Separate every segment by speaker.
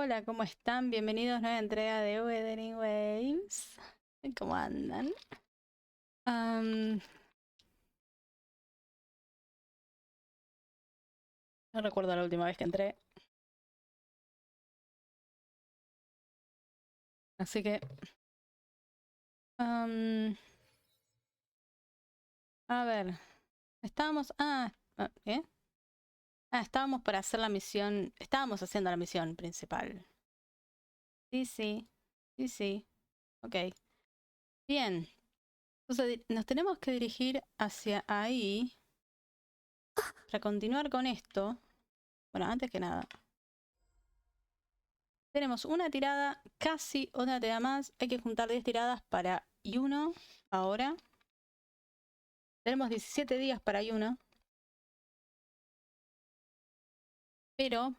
Speaker 1: Hola, ¿cómo están? Bienvenidos a nueva entrega de Wuthering Waves. ¿Cómo andan? No recuerdo la última vez que entré. Así que... a ver. Estábamos... ¿qué? Estábamos para hacer la misión... Estábamos haciendo la misión principal. Sí, sí. Sí, sí. Ok. Bien. Entonces nos tenemos que dirigir hacia ahí. Para continuar con esto. Bueno, antes que nada. Tenemos una tirada, casi otra tirada más. Hay que juntar 10 tiradas para Yuno ahora. Tenemos 17 días para Yuno. Pero,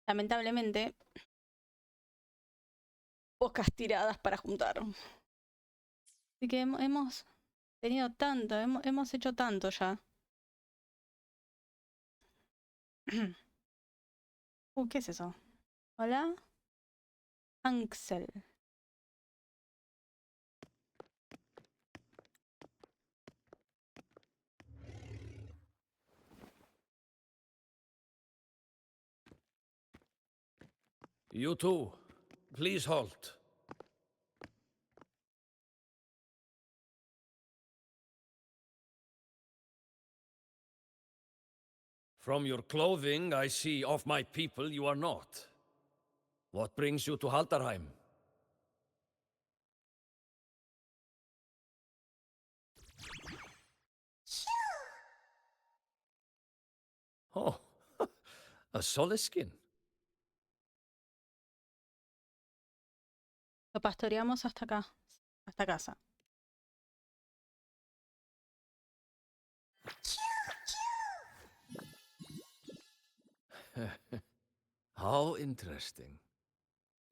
Speaker 1: lamentablemente, pocas tiradas para juntar. Así que hemos tenido tanto, hemos hecho tanto ya. ¿Qué es eso? Hola. Axel.
Speaker 2: You too. Please halt. From your clothing, I see of my people you are not. What brings you to Halterheim? Oh, a Soleskin.
Speaker 1: Lo pastoreamos hasta acá. Hasta casa.
Speaker 2: How interesting.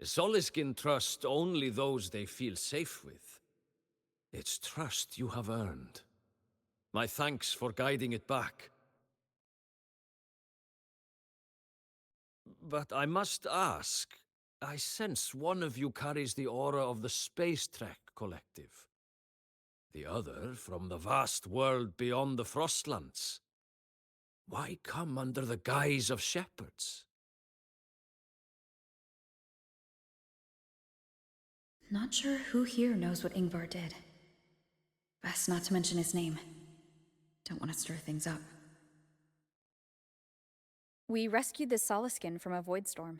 Speaker 2: Soleskin trust only those they feel safe with. It's trust you have earned. My thanks for guiding it back. But I must ask, I sense one of you carries the aura of the Space Trek Collective. The other from the vast world beyond the Frostlands. Why come under the guise of shepherds?
Speaker 3: Not sure who here knows what Ingvar did. Best not to mention his name. Don't want to stir things up.
Speaker 4: We rescued the Soleskin from a void storm.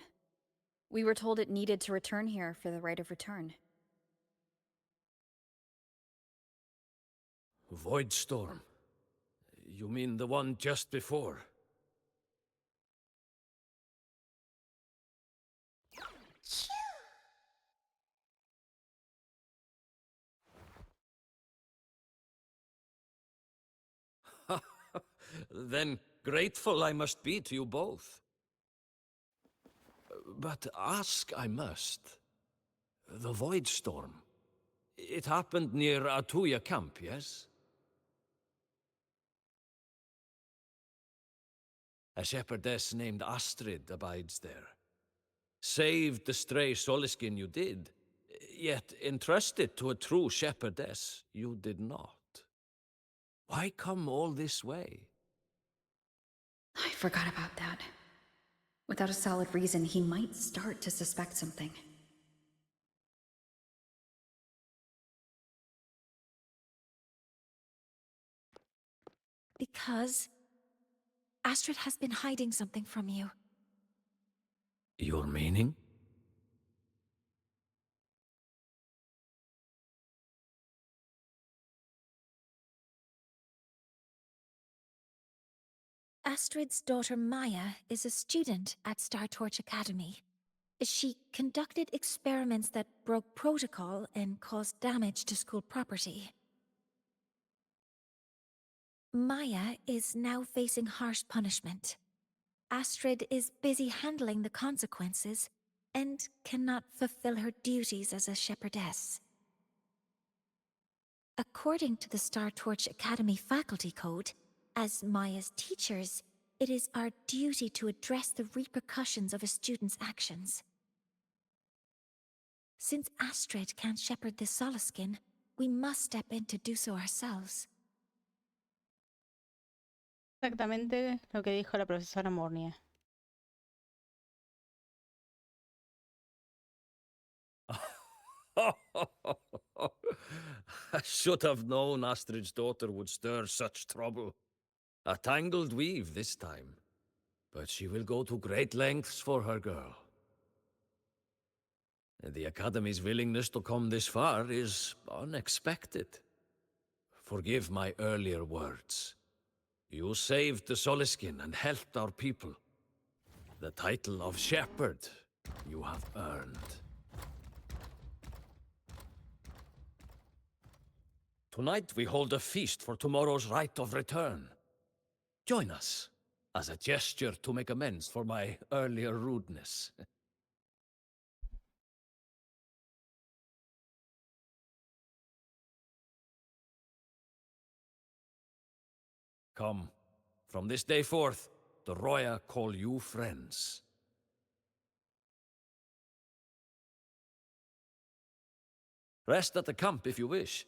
Speaker 4: We were told it needed to return here for the rite of return.
Speaker 2: Void storm? You mean the one just before? Then grateful I must be to you both. But ask I must. The Void Storm. It happened near Atuya camp, yes? A shepherdess named Astrid abides there. Saved the stray Soleskin you did, yet entrusted to a true shepherdess you did not. Why come all this way?
Speaker 3: I forgot about that. Without a solid reason, he might start to suspect something.
Speaker 5: Because Astrid has been hiding something from you.
Speaker 2: Your meaning?
Speaker 5: Astrid's daughter Maya is a student at Star Torch Academy. She conducted experiments that broke protocol and caused damage to school property. Maya is now facing harsh punishment. Astrid is busy handling the consequences and cannot fulfill her duties as a shepherdess. According to the Star Torch Academy faculty code, as Maya's teachers, it is our duty to address the repercussions of a student's actions. Since Astrid can't shepherd the Solaskin, we must step in to do so ourselves.
Speaker 1: Exactamente lo que dijo la profesora Mornia.
Speaker 2: I should have known Astrid's daughter would stir such trouble. A tangled weave this time. But she will go to great lengths for her girl. And the Academy's willingness to come this far is unexpected. Forgive my earlier words. You saved the Soliskin and helped our people. The title of shepherd you have earned. Tonight we hold a feast for tomorrow's rite of return. Join us, as a gesture to make amends for my earlier rudeness. Come, from this day forth, the Roya call you friends. Rest at the camp if you wish.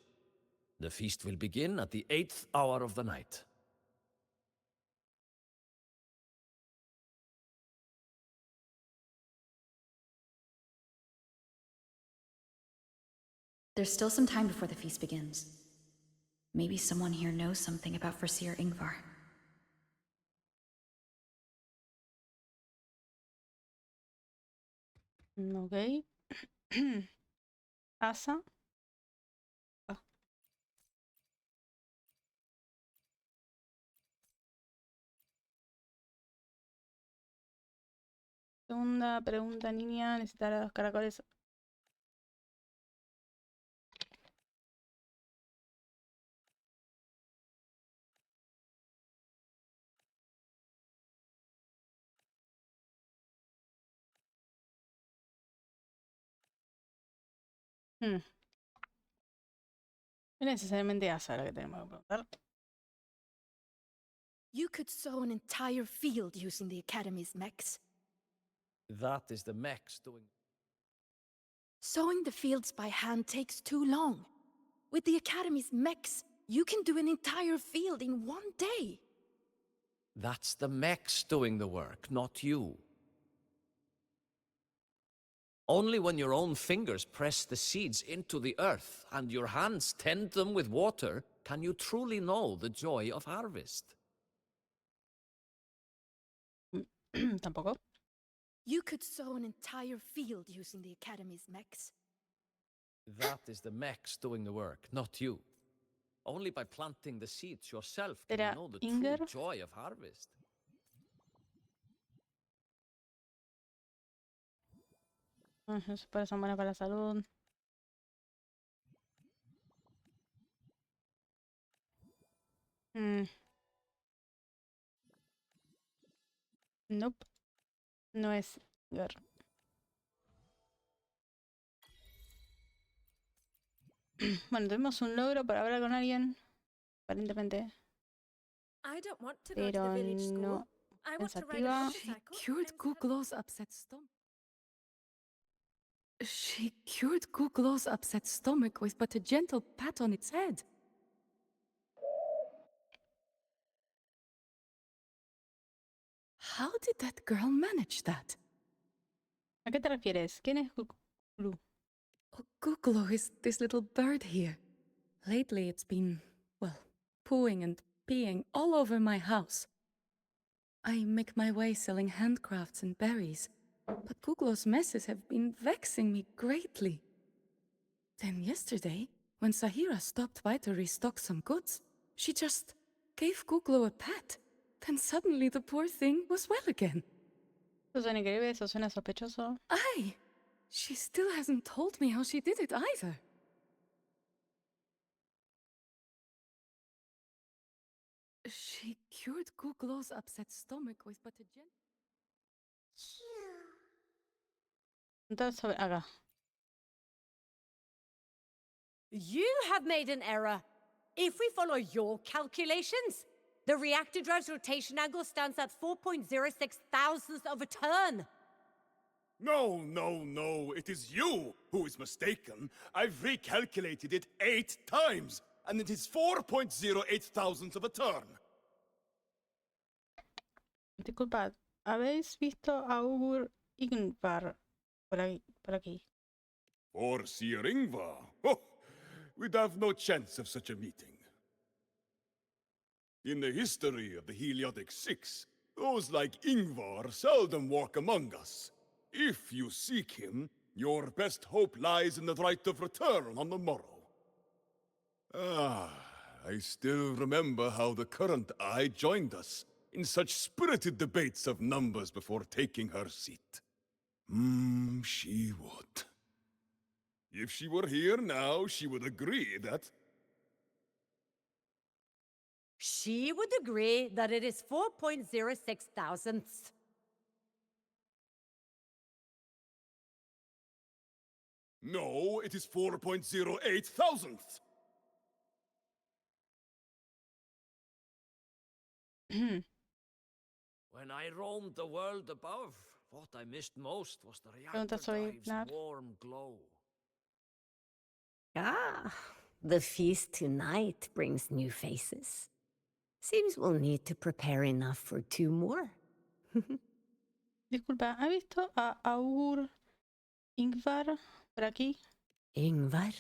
Speaker 2: The feast will begin at the 8th hour of the night.
Speaker 3: There's still some time before the feast begins. Maybe someone here knows something about Foreseer Ingvar.
Speaker 1: Ok. Asa. Ah. Segunda pregunta, niña. ¿Necesitará los caracoles? No es necesariamente Asa la que tenemos que preguntar.
Speaker 6: You could sow an entire field using the Academy's mechs.
Speaker 2: That is the mechs doing...
Speaker 6: Sowing the fields by hand takes too long. With the Academy's mechs, you can do an entire field in one day.
Speaker 2: That's the mechs doing the work, not you. Only when your own fingers press the seeds into the earth and your hands tend them with water can you truly know the joy of harvest.
Speaker 1: Tampoco.
Speaker 6: You could sow an entire field using the Academy's mechs.
Speaker 2: That is the mechs doing the work, not you. Only by planting the seeds yourself can you
Speaker 1: Era
Speaker 2: know the
Speaker 1: Inger.
Speaker 2: true joy of harvest.
Speaker 1: Eso puede ser buena para la salud. Nope. No es Inger. Bueno, tuvimos un logro para hablar con alguien. Aparentemente.
Speaker 7: I don't want to go to
Speaker 1: Pero
Speaker 7: the village school.
Speaker 1: no.
Speaker 7: I want to ride
Speaker 1: Pensativa.
Speaker 7: a motorcycle.
Speaker 6: Cured
Speaker 7: instead of-
Speaker 6: Googlo's upset stomach. She cured Googlo's upset stomach with but a gentle pat on its head. How did that girl manage that?
Speaker 1: ¿A qué te refieres? ¿Quién es Glu?
Speaker 6: Oh, Googlo is this little bird here. Lately it's been, well, pooing and peeing all over my house. I make my way selling handcrafts and berries, but Googlo's messes have been vexing me greatly. Then yesterday, when Sahira stopped by to restock some goods, she just gave Googlo a pat. Then suddenly the poor thing was well again.
Speaker 1: Eso suena increíble, eso suena sospechoso.
Speaker 6: Aye, she still hasn't told me how she did it either. She cured Googlo's upset stomach with but a gentle...
Speaker 1: Entonces, acá.
Speaker 8: You have made an error. If we follow your calculations,
Speaker 7: The reactor drive's rotation angle stands at 4.06 thousandths of a turn.
Speaker 8: No, no, no. It is you who is mistaken. I've recalculated it 8 times, and it is 4.08 thousandths of a turn.
Speaker 1: Disculpad, ¿habéis visto a Ugur Ingvar por aquí?
Speaker 8: Or Sir Ingvar. Oh, we'd have no chance of such a meeting. In the history of the Heliodic Six, those like Ingvar seldom walk among us. If you seek him, your best hope lies in the right of return on the morrow. Ah, I still remember how the current eye joined us in such spirited debates of numbers before taking her seat. She would. If she were here now, she would agree that...
Speaker 7: She would agree that it is 4.06 thousandths.
Speaker 8: No, it is 4.08 thousandths.
Speaker 2: When I roamed the world above, what I missed most was the reactor
Speaker 1: Pregunta sobre
Speaker 2: drive's
Speaker 1: Nar.
Speaker 2: warm glow.
Speaker 9: Ah, the feast tonight brings new faces. Seems we'll need to prepare enough for 2 more.
Speaker 1: Disculpa, ¿ha visto a Augur Ingvar por aquí?
Speaker 9: Ingvar?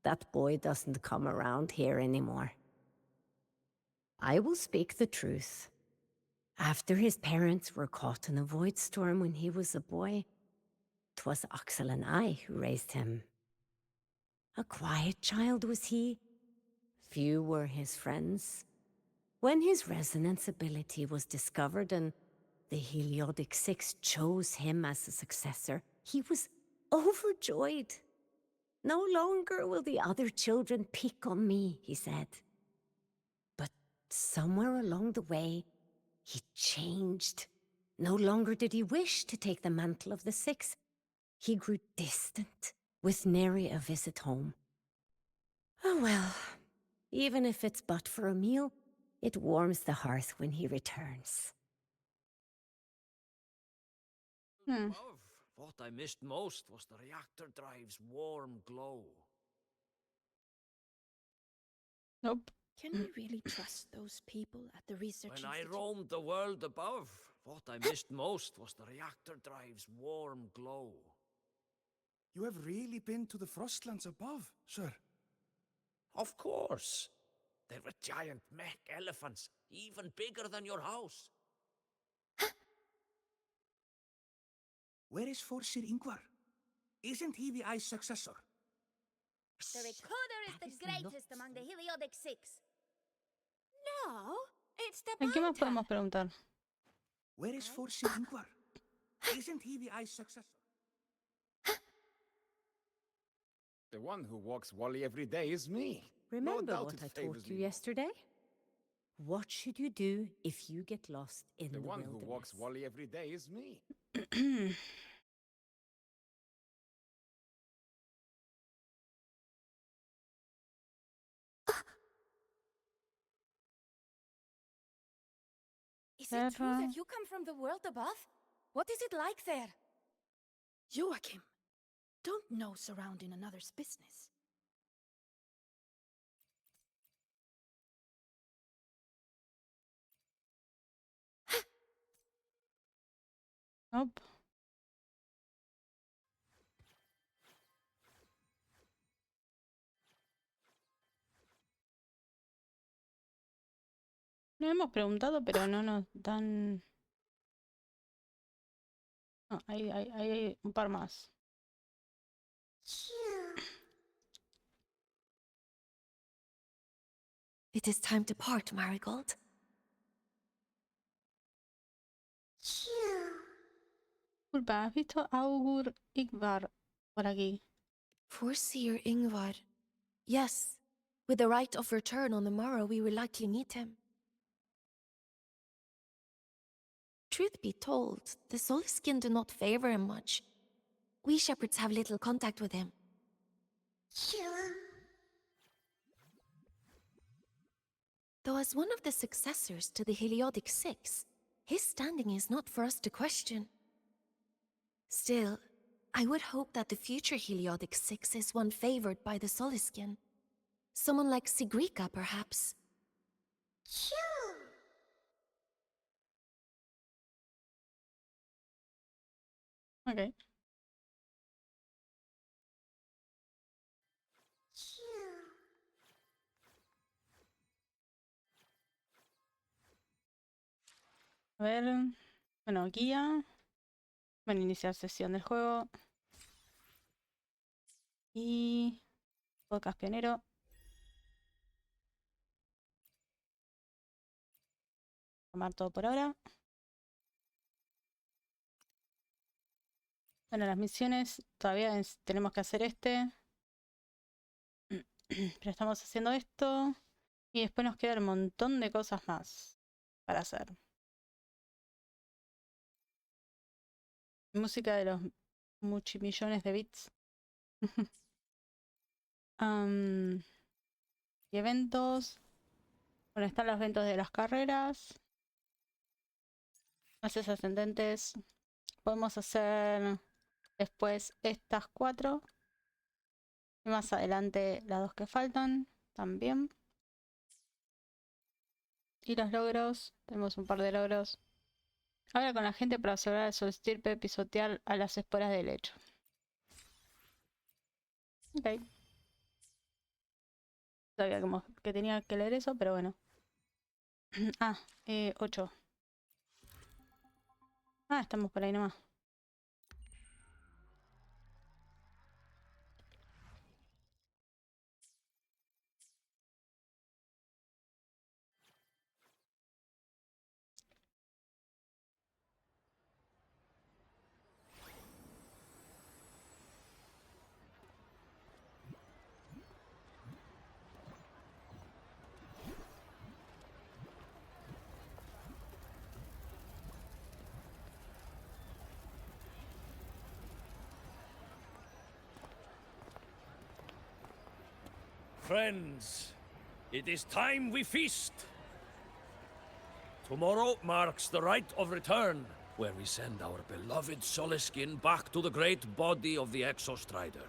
Speaker 9: That boy doesn't come around here anymore. I will speak the truth. After his parents were caught in a void storm when he was a boy, 'twas Axel and I who raised him. A quiet child was he. Few were his friends. When his resonance ability was discovered and the Heliodic Six chose him as a successor, he was overjoyed. No longer will the other children pick on me, he said. But somewhere along the way, he changed. No longer did he wish to take the mantle of the Six. He grew distant, with nary a visit home. Oh well, even if it's but for a meal, it warms the hearth when he returns.
Speaker 2: Above, what I missed most was the reactor drive's warm glow.
Speaker 1: Nope.
Speaker 10: Can we really trust those people at the research
Speaker 2: When I
Speaker 10: institute?
Speaker 2: roamed the world above, what I missed most was the reactor drive's warm glow.
Speaker 11: You have really been to the Frostlands above, sir?
Speaker 2: Of course. There were giant mech elephants, even bigger than your house.
Speaker 11: Where is Sir Ingvar? Isn't he the Eye's successor?
Speaker 12: The Recorder is the greatest among the Heliodic Six.
Speaker 7: No, it's the
Speaker 1: ¿En qué más
Speaker 7: banter.
Speaker 1: podemos preguntar?
Speaker 11: Where is Sir Ingvar? Isn't he the Eye's successor?
Speaker 13: The one who walks Wally every day is me.
Speaker 9: Remember
Speaker 13: doubt
Speaker 9: what
Speaker 13: it
Speaker 9: I
Speaker 13: favors
Speaker 9: taught you
Speaker 13: me.
Speaker 9: yesterday? What should you do if you get lost in
Speaker 13: The
Speaker 9: the
Speaker 13: one
Speaker 9: wilderness?
Speaker 13: who walks Wally every day is me.
Speaker 10: Is it true
Speaker 1: Terra.
Speaker 10: that you come from the world above? What is it like there? Joachim, don't nose around in another's business.
Speaker 1: Nope. No hemos preguntado, pero no nos dan... No, hay un par más.
Speaker 5: It is time to part, Marigold.
Speaker 1: Disculpa, ¿has visto a Augur Ingvar por aquí?
Speaker 10: Foreseer Ingvar. Yes, with the right of return on the morrow, we will likely meet him. Truth be told, the Soulskin do not favor him much. We shepherds have little contact with him.
Speaker 5: Though as one of the successors to the Heliodic Six, his standing is not for us to question. Still, I would hope that the future Heliodic Six is one favored by the Soliskin. Someone like Sigrica, perhaps.
Speaker 1: Ok. A ver. Bueno, guía. Bueno, iniciar sesión del juego. Y podcast pionero. Tomar todo por ahora. Bueno, las misiones todavía tenemos que hacer este. Pero estamos haciendo esto. Y después nos queda un montón de cosas más para hacer. Música de los multimillones de bits. Y eventos. Bueno, están los eventos de las carreras. Haces ascendentes. Podemos hacer después estas 4. Y más adelante las 2 que faltan también. Y los logros. Tenemos un par de logros. Habla con la gente para asegurar su estirpe pisotear a las esporas del hecho. Ok. Sabía que tenía que leer eso, pero bueno. 8. Estamos por ahí nomás.
Speaker 2: Friends, it is time we feast. Tomorrow marks the rite of return, where we send our beloved Soliskin back to the great body of the Exostrider.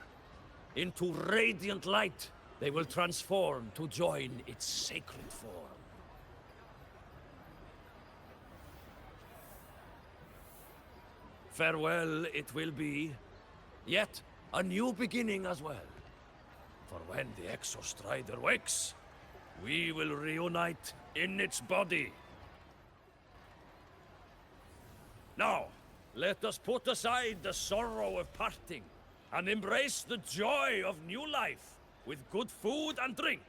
Speaker 2: Into radiant light, they will transform to join its sacred form. Farewell it will be, yet a new beginning as well. For when the Exostrider wakes, we will reunite in its body. Now, let us put aside the sorrow of parting and embrace the joy of new life with good food and drink.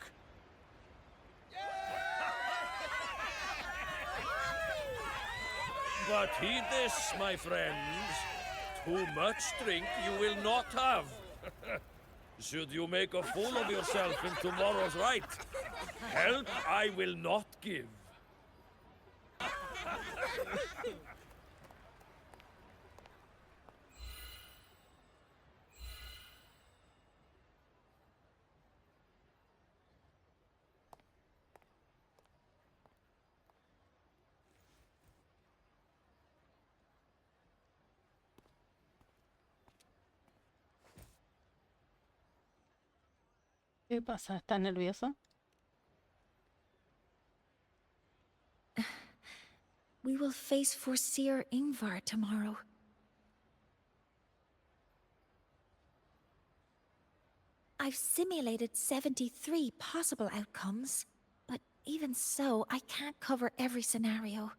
Speaker 2: But heed this, my friends. Too much drink you will not have. Should you make a fool of yourself in tomorrow's rite, help I will not give.
Speaker 1: ¿Qué pasa? ¿Estás nervioso?
Speaker 5: We will face Forseer Ingvar tomorrow. I've simulated 73 possible outcomes, but even so, I can't cover every scenario.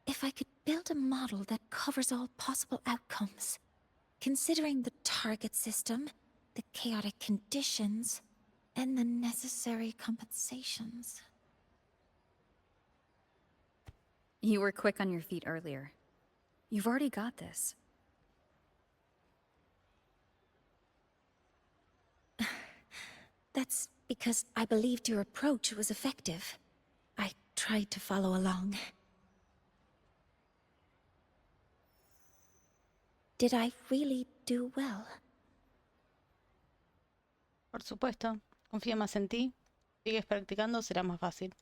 Speaker 5: If I could build a model that covers all possible outcomes, considering the target system, the chaotic conditions, and the necessary compensations.
Speaker 4: You were quick on your feet earlier. You've already got this.
Speaker 5: That's because I believed your approach was effective. I tried to follow along. Did I really do well?
Speaker 1: Por supuesto. Confío más en ti Sigues practicando, será más fácil.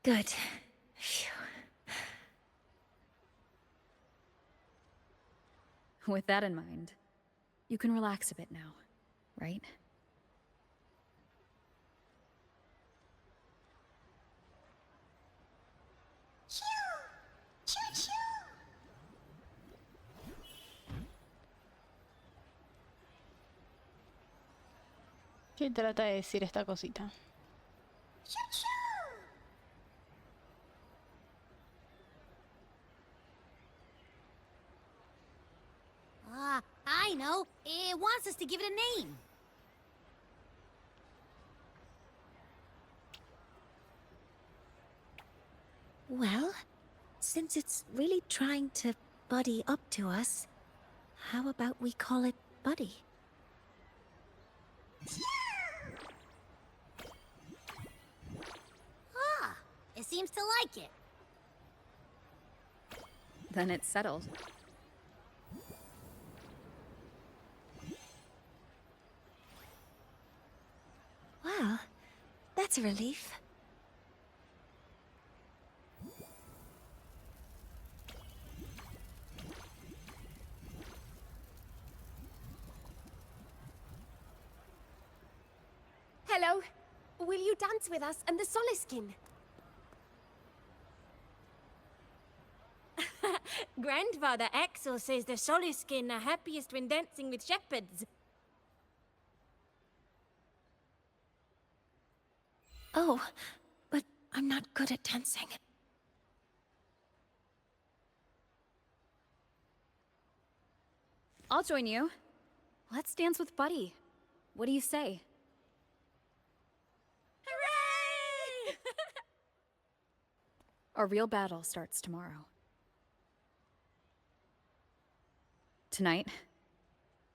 Speaker 5: Good. Phew.
Speaker 4: With that in mind, you can relax a bit now, right?
Speaker 1: ¿Qué trata de decir esta cosita?
Speaker 12: I know. It wants us to give it a name.
Speaker 5: Well, since it's really trying to buddy up to us, how about we call it Buddy?
Speaker 12: Ah, it seems to like it.
Speaker 4: Then it's settled.
Speaker 5: Well, that's a relief.
Speaker 14: Hello. Will you dance with us and the Soliskin? Grandfather Axel says the Soliskin are happiest when dancing with shepherds.
Speaker 5: Oh, but I'm not good at dancing.
Speaker 4: I'll join you. Let's dance with Buddy. What do you say?
Speaker 14: Hooray!
Speaker 4: Our real battle starts tomorrow. Tonight,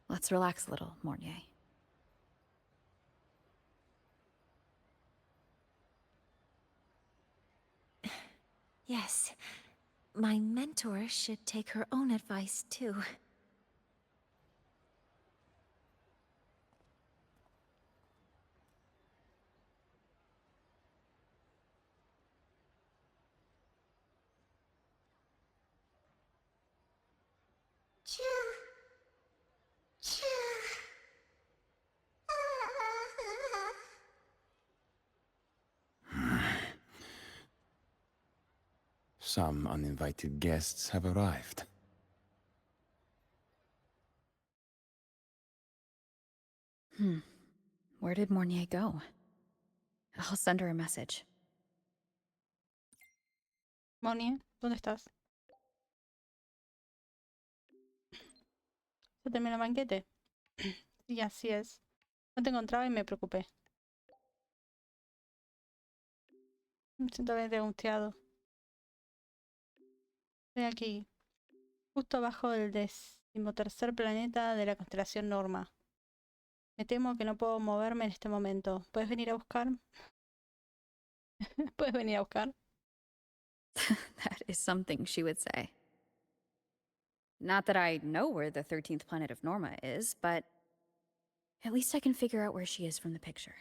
Speaker 4: let's relax a little, Mornier.
Speaker 5: Yes, my mentor should take her own advice, too.
Speaker 13: Some uninvited guests have arrived.
Speaker 4: Where did Mornier go? I'll send her a message.
Speaker 1: Moni, ¿dónde estás? ¿Se terminó el banquete? Sí, así es. No te encontraba y me preocupé. Me siento bien angustiado. Estoy aquí, justo abajo del 13º planeta de la constelación Norma. Me temo que no puedo moverme en este momento. ¿Puedes venir a buscar? ¿Puedes venir a buscar?
Speaker 4: That is something she would say. Not that I know where the 13th planet of Norma is, but at least I can figure out where she is from the picture.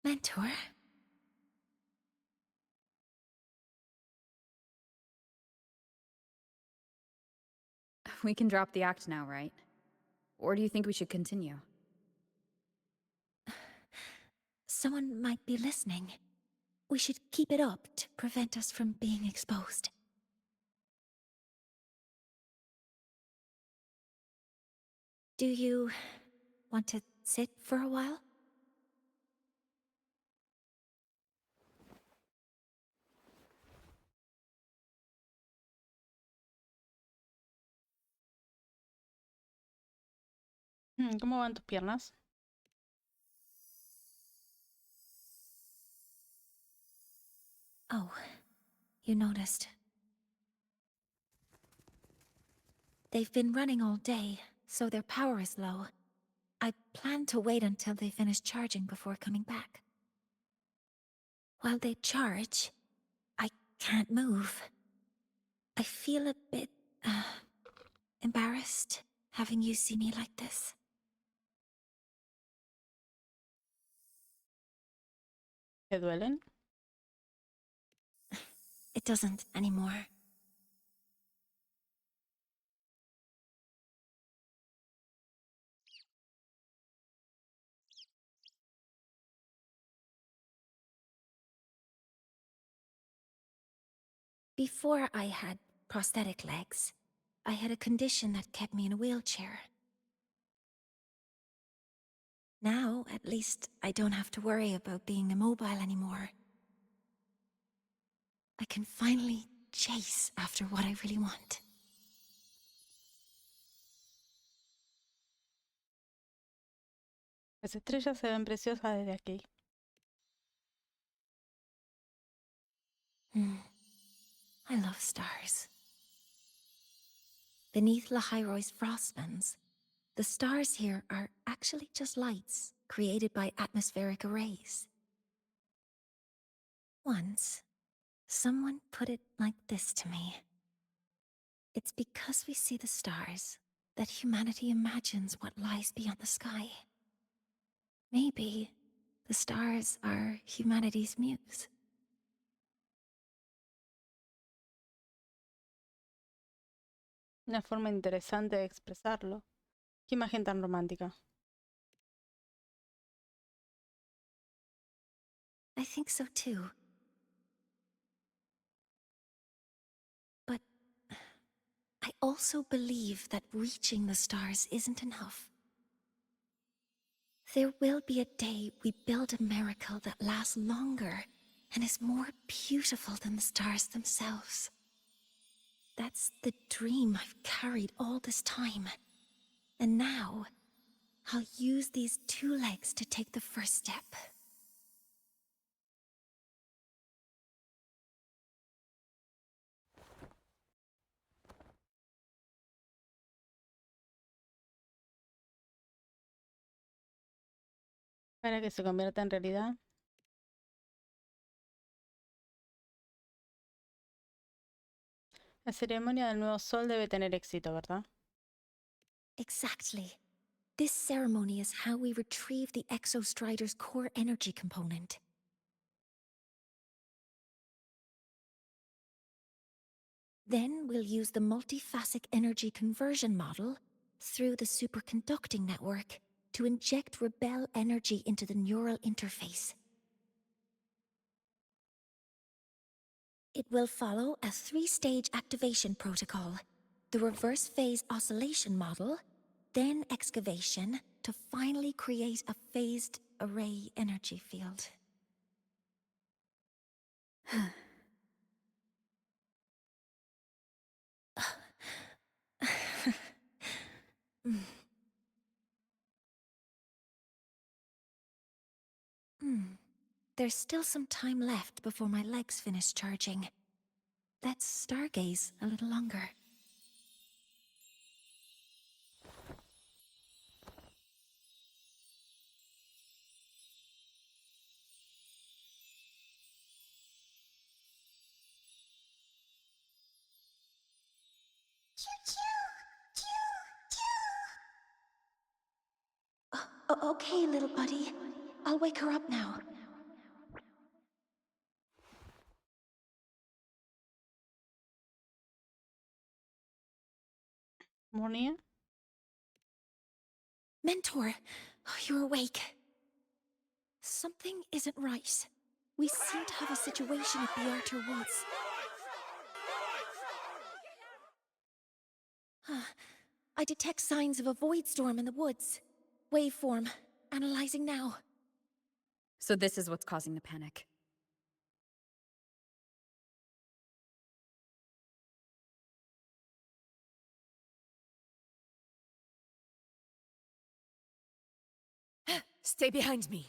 Speaker 5: Mentor?
Speaker 4: We can drop the act now, right? Or do you think we should continue?
Speaker 5: Someone might be listening. We should keep it up to prevent us from being exposed. Do you want to sit for a while?
Speaker 1: ¿Cómo van tus piernas?
Speaker 5: Oh, you noticed. They've been running all day, so their power is low. I plan to wait until they finish charging before coming back. While they charge, I can't move. I feel a bit, embarrassed having you see me like this.
Speaker 1: ¿Te duelen?
Speaker 5: It doesn't anymore. Before I had prosthetic legs, I had a condition that kept me in a wheelchair. Now, at least, I don't have to worry about being immobile anymore. I can finally chase after what I really want.
Speaker 1: Las estrellas se ven preciosas desde aquí.
Speaker 5: I love stars. Beneath Lahairoy's frostlands, the stars here are actually just lights created by atmospheric arrays. Once, someone put it like this to me. It's because we see the stars that humanity imagines what lies beyond the sky. Maybe the stars are humanity's muse.
Speaker 1: Una forma interesante de expresarlo. Qué imagen tan romántica.
Speaker 5: I think so too. But I also believe that reaching the stars isn't enough. There will be a day we build a miracle that lasts longer and is more beautiful than the stars themselves. That's the dream I've carried all this time. And now, I'll use these 2 legs to take the first step.
Speaker 1: Para que se convierta en realidad. La ceremonia del nuevo sol debe tener éxito, ¿verdad?
Speaker 5: Exactly. This ceremony is how we retrieve the Exostrider's core energy component. Then we'll use the multiphasic energy conversion model through the superconducting network to inject rebel energy into the neural interface. It will follow a 3-stage activation protocol: the reverse phase oscillation model, then excavation, to finally create a phased array energy field. There's still some time left before my legs finish charging. Let's stargaze a little longer. Okay, little buddy. I'll wake her up now.
Speaker 1: Morning.
Speaker 5: Mentor, you're awake. Something isn't right. We seem to have a situation at the Arter Woods. I detect signs of a void storm in the woods. Waveform. Analyzing now.
Speaker 4: So this is what's causing the panic.
Speaker 5: Stay behind me.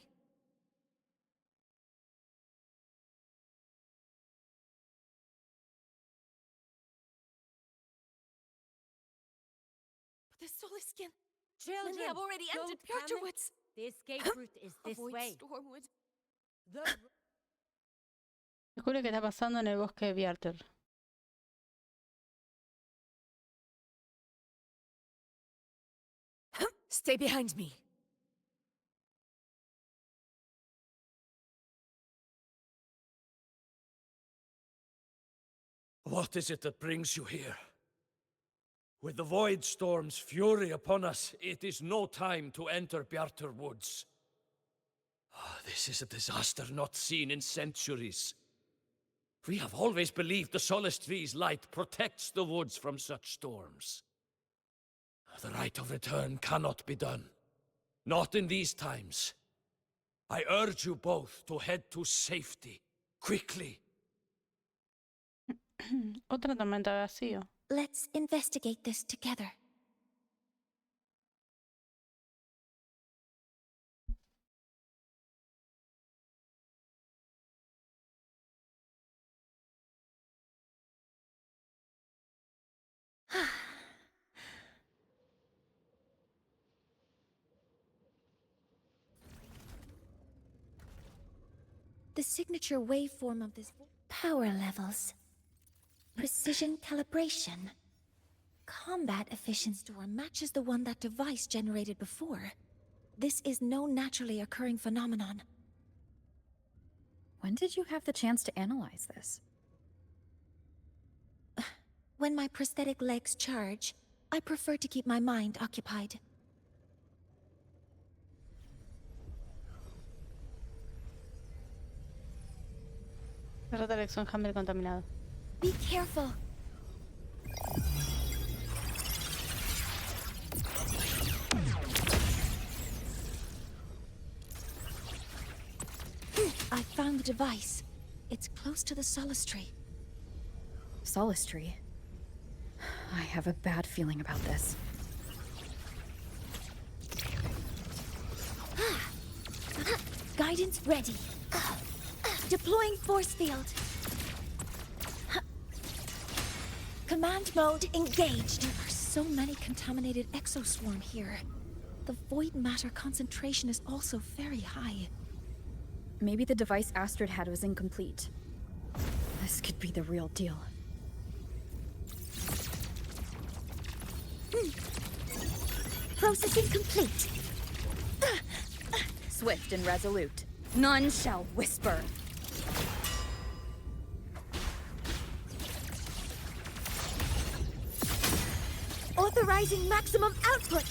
Speaker 5: The solar skin.
Speaker 7: Children,
Speaker 5: Many have already entered
Speaker 7: don't panic.
Speaker 5: Bjarterwoods.
Speaker 7: The escape route is this
Speaker 5: Avoid
Speaker 7: way.
Speaker 5: Stormwood.
Speaker 1: Descubre qué está pasando en el bosque de Bjarter.
Speaker 5: Stay behind me.
Speaker 2: What is it that brings you here? With the Void Storm's fury upon us, it is no time to enter Bjarter Woods. This is a disaster not seen in centuries. We have always believed the Solace Tree's light protects the woods from such storms. The rite of return cannot be done. Not in these times. I urge you both to head to safety, quickly.
Speaker 1: Otra tormenta de vacío.
Speaker 5: Let's investigate this together. The signature waveform of this power levels, precision calibration, combat efficiency storm matches the one that device generated before. This is no naturally occurring phenomenon.
Speaker 4: When did you have the chance to analyze this?
Speaker 5: When my prosthetic legs charge, I prefer to keep my mind occupied.
Speaker 1: Recolección Hammer contaminado.
Speaker 5: Be careful. I found the device. It's close to the Solace Tree.
Speaker 4: Solace Tree? I have a bad feeling about this.
Speaker 5: Guidance ready. Deploying force field. Command mode engaged. There are so many contaminated exoswarm here. The void matter concentration is also very high.
Speaker 4: Maybe the device Astrid had was incomplete. This could be the real deal.
Speaker 5: Processing complete.
Speaker 4: Swift and resolute. None shall whisper.
Speaker 5: Authorizing maximum output.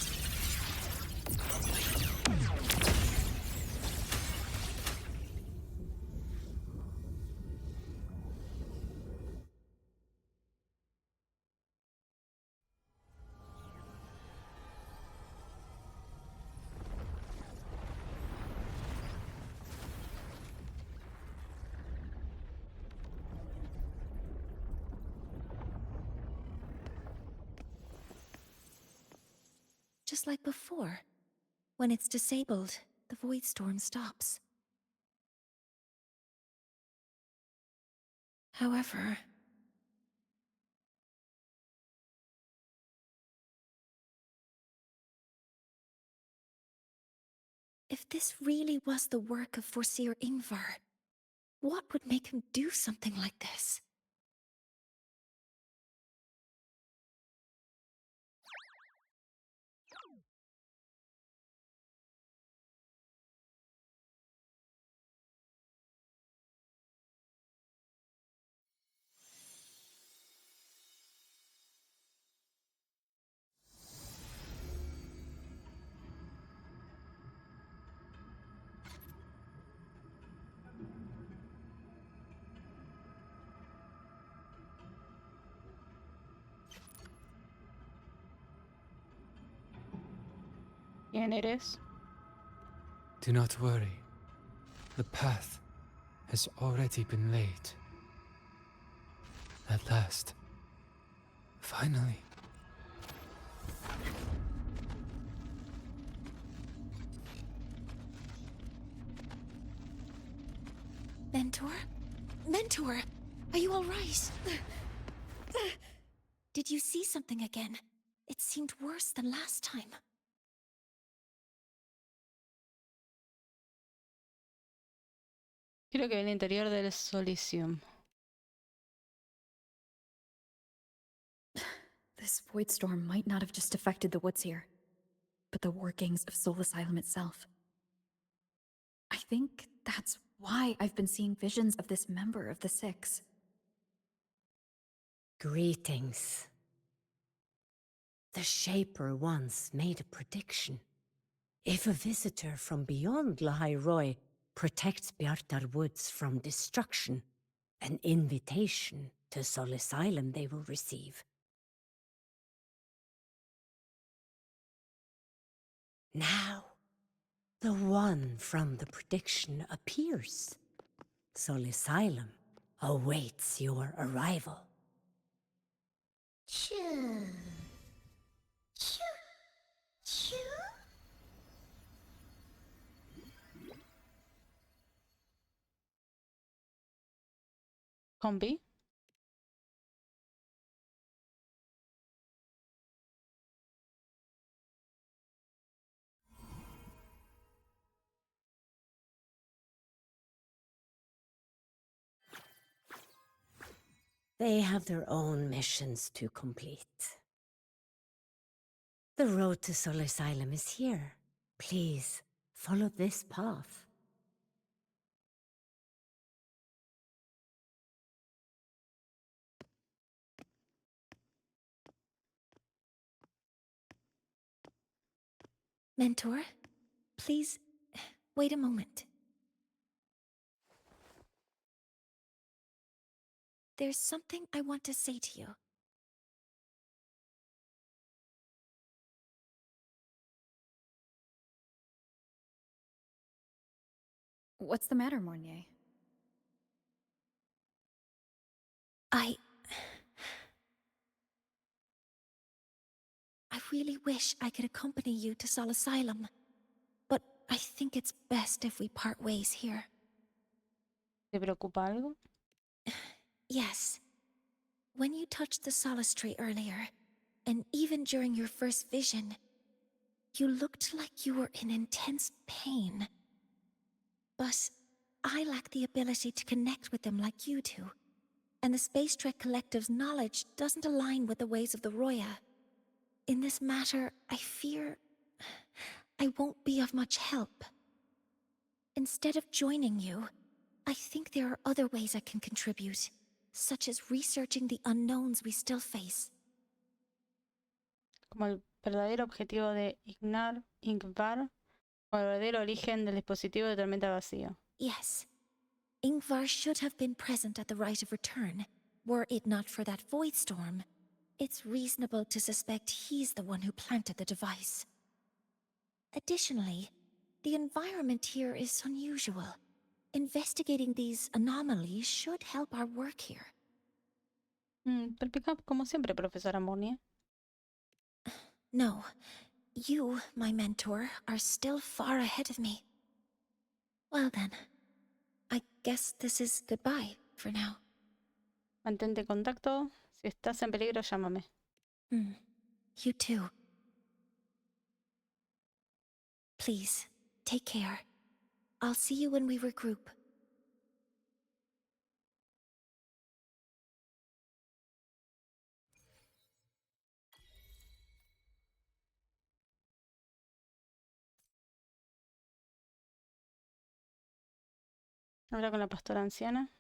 Speaker 5: Just like before. When it's disabled, the void storm stops. However... if this really was the work of Foreseer Ingvar, what would make him do something like this?
Speaker 1: ¿Quién eres?
Speaker 15: Do not worry. The path has already been laid. At last. Finally.
Speaker 5: Mentor? Mentor, are you all right? Did you see something again? It seemed worse than last time.
Speaker 1: Creo que en el interior del Solicium.
Speaker 3: This void storm might not have just affected the woods here, but the workings of Soul Asylum itself. I think that's why I've been seeing visions of this member of the Six.
Speaker 9: Greetings. The Shaper once made a prediction. If a visitor from beyond Lahai protects Bjartar Woods from destruction, an invitation to Soul Asylum they will receive. Now, the one from the prediction appears. Soul Asylum awaits your arrival.
Speaker 12: Choo. Choo. Choo.
Speaker 1: Combi.
Speaker 9: They have their own missions to complete. The road to Soul Asylum is here. Please, follow this path.
Speaker 5: Mentor, please, wait a moment. There's something I want to say to you.
Speaker 3: What's the matter, Mornier?
Speaker 5: I really wish I could accompany you to Soul Asylum, but I think it's best if we part ways here.
Speaker 1: ¿Te preocupa algo?
Speaker 5: Yes. When you touched the solace tree earlier, and even during your first vision, you looked like you were in intense pain. But I lack the ability to connect with them like you do, and the Space Trek Collective's knowledge doesn't align with the ways of the Roya. In this matter, I fear I won't be of much help. Instead of joining you, I think there are other ways I can contribute, such as researching the unknowns we still face.
Speaker 1: Como el verdadero objetivo de Ingvar, o el verdadero origen del dispositivo de tormenta vacío.
Speaker 5: Yes. Ingvar should have been present at the rite of return. Were it not for that void storm, it's reasonable to suspect he's the one who planted the device. Additionally, the environment here is unusual. Investigating these anomalies should help our work here.
Speaker 1: Perspicaz como siempre, profesora Mornier.
Speaker 5: No, you, my mentor, are still far ahead of me. Well then, I guess this is goodbye for now.
Speaker 1: Mantente contacto. Si estás en peligro, llámame.
Speaker 5: You too. Please, take care. I'll see you when we regroup.
Speaker 1: Habla con la pastora anciana.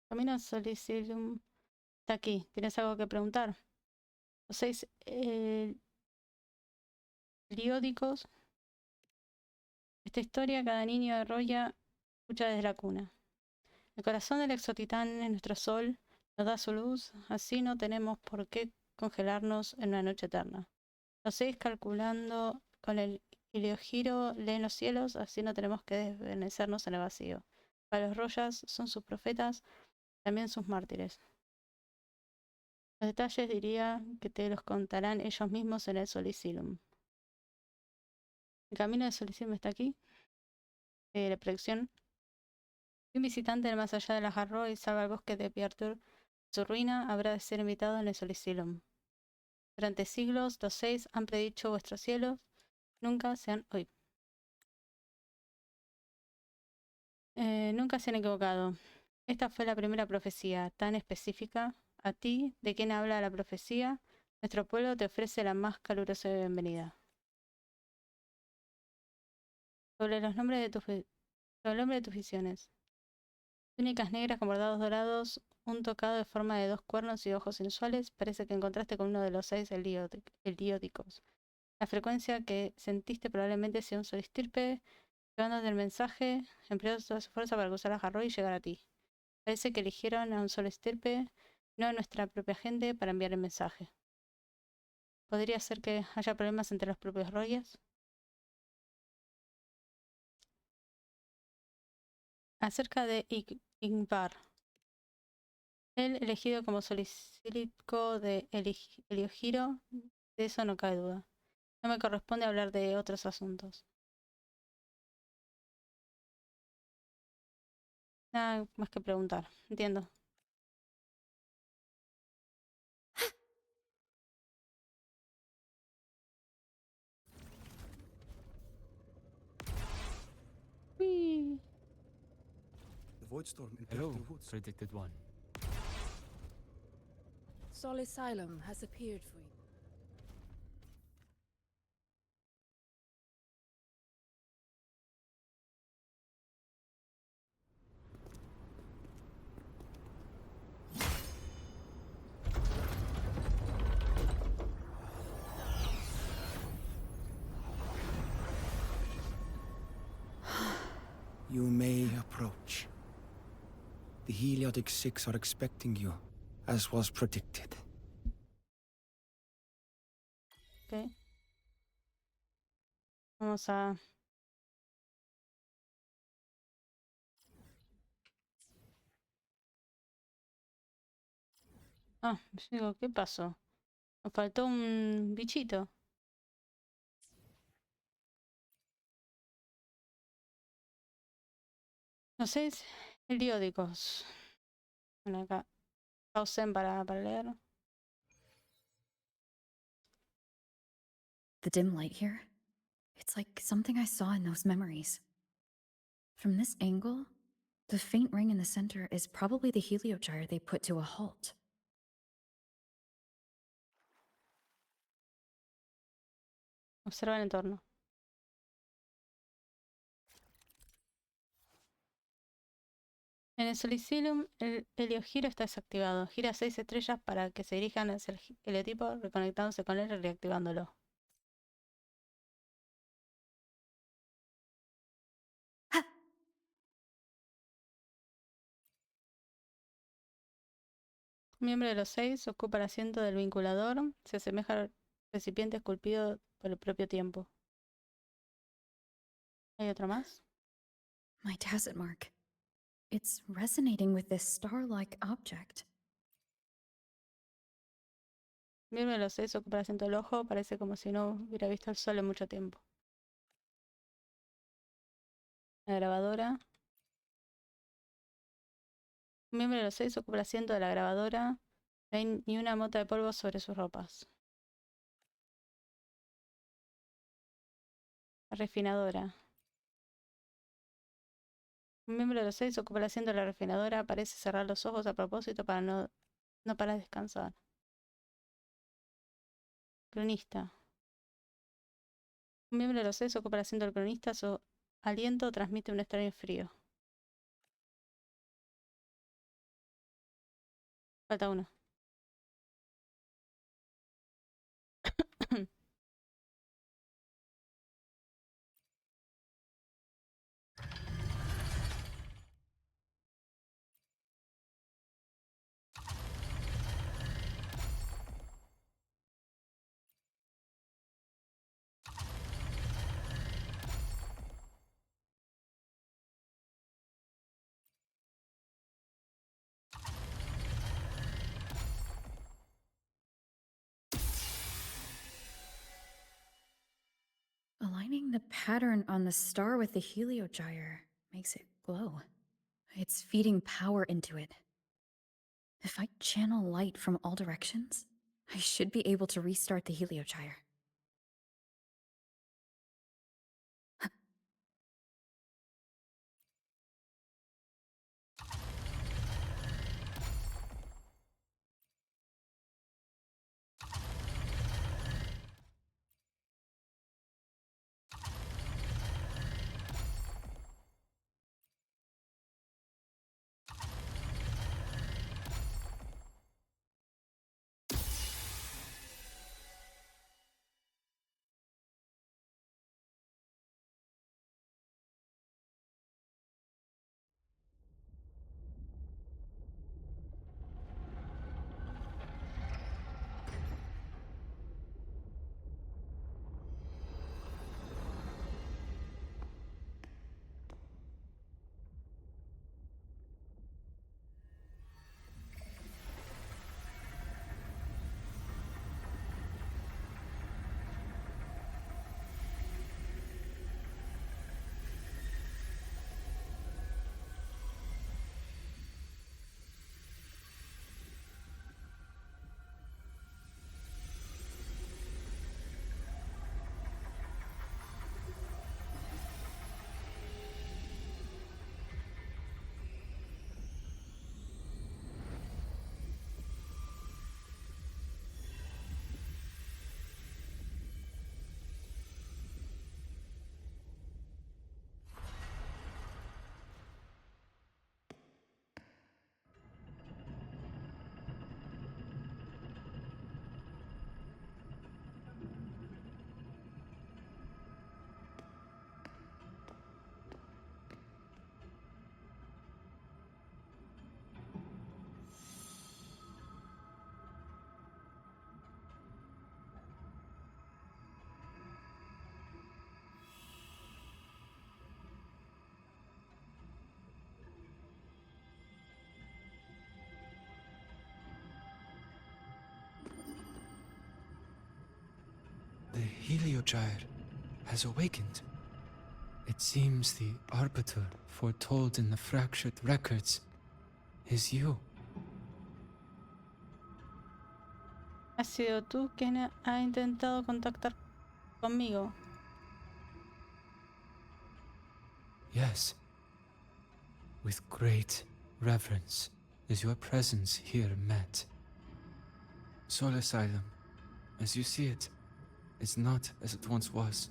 Speaker 1: Camino a Solicilum. Está aquí. ¿Tienes algo que preguntar? Los 6 periódicos. Esta historia, cada niño de Roya escucha desde la cuna. El corazón del exotitán es nuestro sol, nos da su luz, así no tenemos por qué congelarnos en una noche eterna. Los 6 calculando con el heliogiro leen los cielos, así no tenemos que desvanecernos en el vacío. Para los Royas son sus profetas, también sus mártires. Los detalles diría que te los contarán ellos mismos en el Solicilum. El camino de solicitud está aquí. La predicción. Un visitante del más allá de la Jarro y salva al bosque de Piartur. Su ruina habrá de ser invitado en el Solisilum. Durante siglos, los 6 han predicho vuestros cielos. Nunca se han... Uy. Nunca se han equivocado. Esta fue la primera profecía, tan específica. A ti, de quien habla la profecía, nuestro pueblo te ofrece la más calurosa bienvenida. Sobre los nombres de sobre el nombre de tus visiones. Túnicas negras con bordados dorados, un tocado de forma de 2 cuernos y ojos sensuales. Parece que encontraste con uno de los 6 heliódicos. La frecuencia que sentiste probablemente sea un solistirpe, llevándote el mensaje, empleó toda su fuerza para cruzar a Jarro y llegar a ti. Parece que eligieron a un solistirpe, no a nuestra propia gente, para enviar el mensaje. ¿Podría ser que haya problemas entre los propios royas? Acerca de Ingvar. El elegido como solicílico de Heliogiro, de eso no cabe duda. No me corresponde hablar de otros asuntos. Nada más que preguntar. Entiendo. Whee.
Speaker 11: The void storm
Speaker 15: Hello,
Speaker 11: entered the woods.
Speaker 15: predicted one.
Speaker 10: Solisylum has appeared for you.
Speaker 11: You may approach. The Heliotic Six are expecting you, as was predicted.
Speaker 1: Ok. Vamos a... Ah, digo, ¿qué pasó? Nos faltó un bichito. Los 6 heliódicos. Bueno, acá. Pausen para leer.
Speaker 3: The dim light here? It's like something I saw in those memories. From this angle, the faint ring in the center is probably the heliogyre they put to a halt.
Speaker 1: Observa el entorno. En el Solicilum, el heliogiro está desactivado. Gira 6 estrellas para que se dirijan hacia el heliotipo, reconectándose con él y reactivándolo. Un miembro de los 6 ocupa el asiento del vinculador. Se asemeja al recipiente esculpido por el propio tiempo. ¿Hay otro más?
Speaker 3: My tacit mark. It's resonating with this star-like object.
Speaker 1: Un miembro de los 6 ocupa el asiento del ojo. Parece como si no hubiera visto el sol en mucho tiempo. La grabadora. Un miembro de los 6 ocupa el asiento de la grabadora. No hay ni una mota de polvo sobre sus ropas. La refinadora. Un miembro de los 6 ocupa el asiento de la refinadora. Parece cerrar los ojos a propósito para no para descansar. Cronista. Un miembro de los 6 ocupa el asiento del cronista. Su aliento transmite un extraño frío. Falta uno.
Speaker 3: Seeing the pattern on the star with the heliogyre makes it glow. It's feeding power into it. If I channel light from all directions, I should be able to restart the heliogyre.
Speaker 15: The heliogyre has awakened. It seems the arbiter foretold in the fractured records is you.
Speaker 1: Has sido tú quien ha intentado contactar conmigo.
Speaker 15: Yes. With great reverence is your presence here met. Soul Asylum, as you see it, is not as it once was.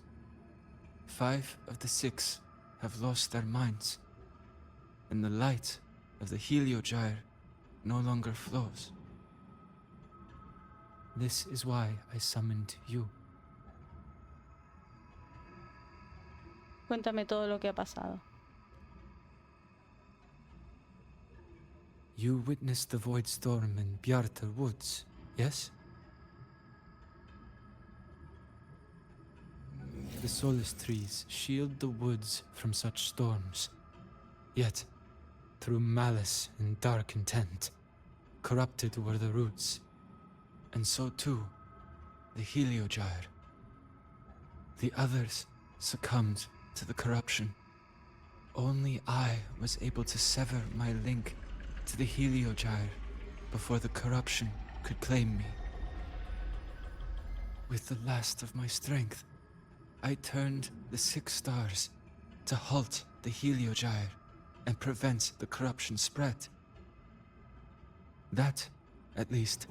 Speaker 15: 5 of the 6 have lost their minds, and the light of the heliogyre no longer flows. This is why I summoned you.
Speaker 1: Cuéntame todo lo que ha pasado.
Speaker 15: You witnessed the void storm in Bjartar Woods, yes? The solace trees shield the woods from such storms. Yet, through malice and dark intent, corrupted were the roots. And so too, the heliogyre. The others succumbed to the corruption. Only I was able to sever my link to the heliogyre before the corruption could claim me. With the last of my strength, I turned the 6 stars to halt the heliogyre and prevent the corruption spread. That, at least,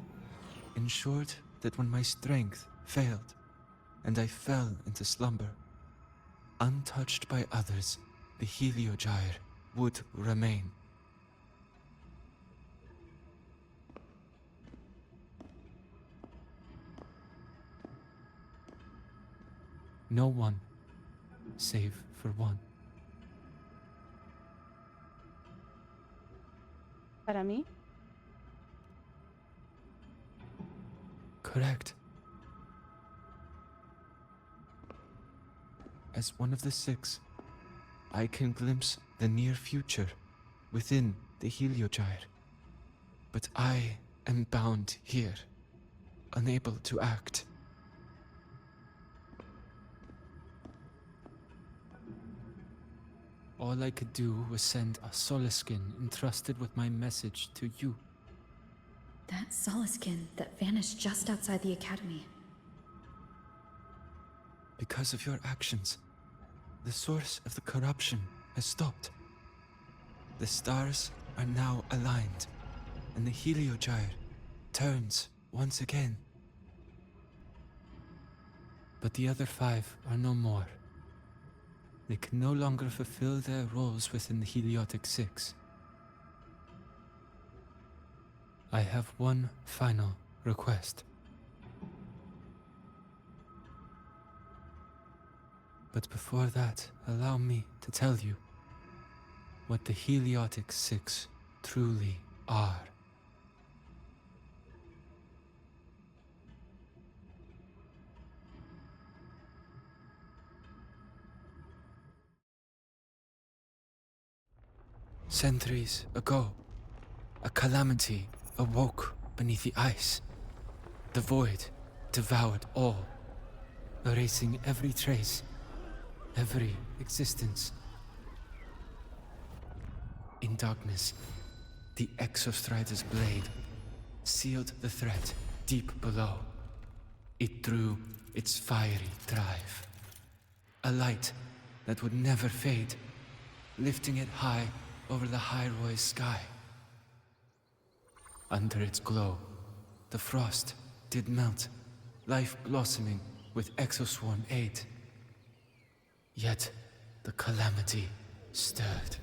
Speaker 15: ensured that when my strength failed and I fell into slumber, untouched by others, the heliogyre would remain. No one, save for one.
Speaker 1: ¿Para mí?
Speaker 15: Correct. As one of the 6, I can glimpse the near future within the heliogyre. But I am bound here, unable to act. all I could do was send a Soliskin entrusted with my message to you.
Speaker 3: That Soliskin that vanished just outside the academy.
Speaker 15: Because of your actions, the source of the corruption has stopped. The stars are now aligned, and the Heliogyre turns once again. But the other 5 are no more. They can no longer fulfill their roles within the Heliotic Six. I have one final request. But before that, allow me to tell you what the Heliotic Six truly are. Centuries ago, a calamity awoke beneath the ice. The void devoured all, erasing every trace, every existence. In darkness, the Exostrider's blade sealed the threat deep below. It drew its fiery drive, a light that would never fade, lifting it high over the High-Roy's sky. Under its glow, the frost did melt, life blossoming with Exoswarm aid. Yet the calamity stirred,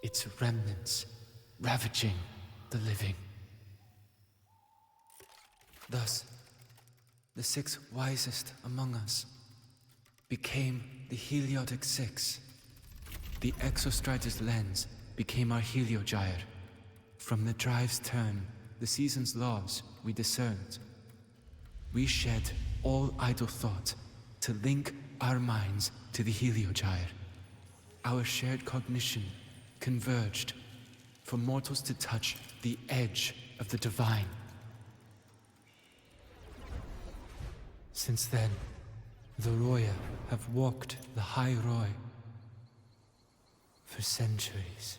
Speaker 15: its remnants ravaging the living. Thus, the 6 wisest among us became the Heliotic Six. The Exostrider's lens became our Heliogyre. From the drive's turn, the season's laws we discerned. We shed all idle thought to link our minds to the Heliogyre. Our shared cognition converged for mortals to touch the edge of the divine. Since then, the Roya have walked the High Roy for centuries.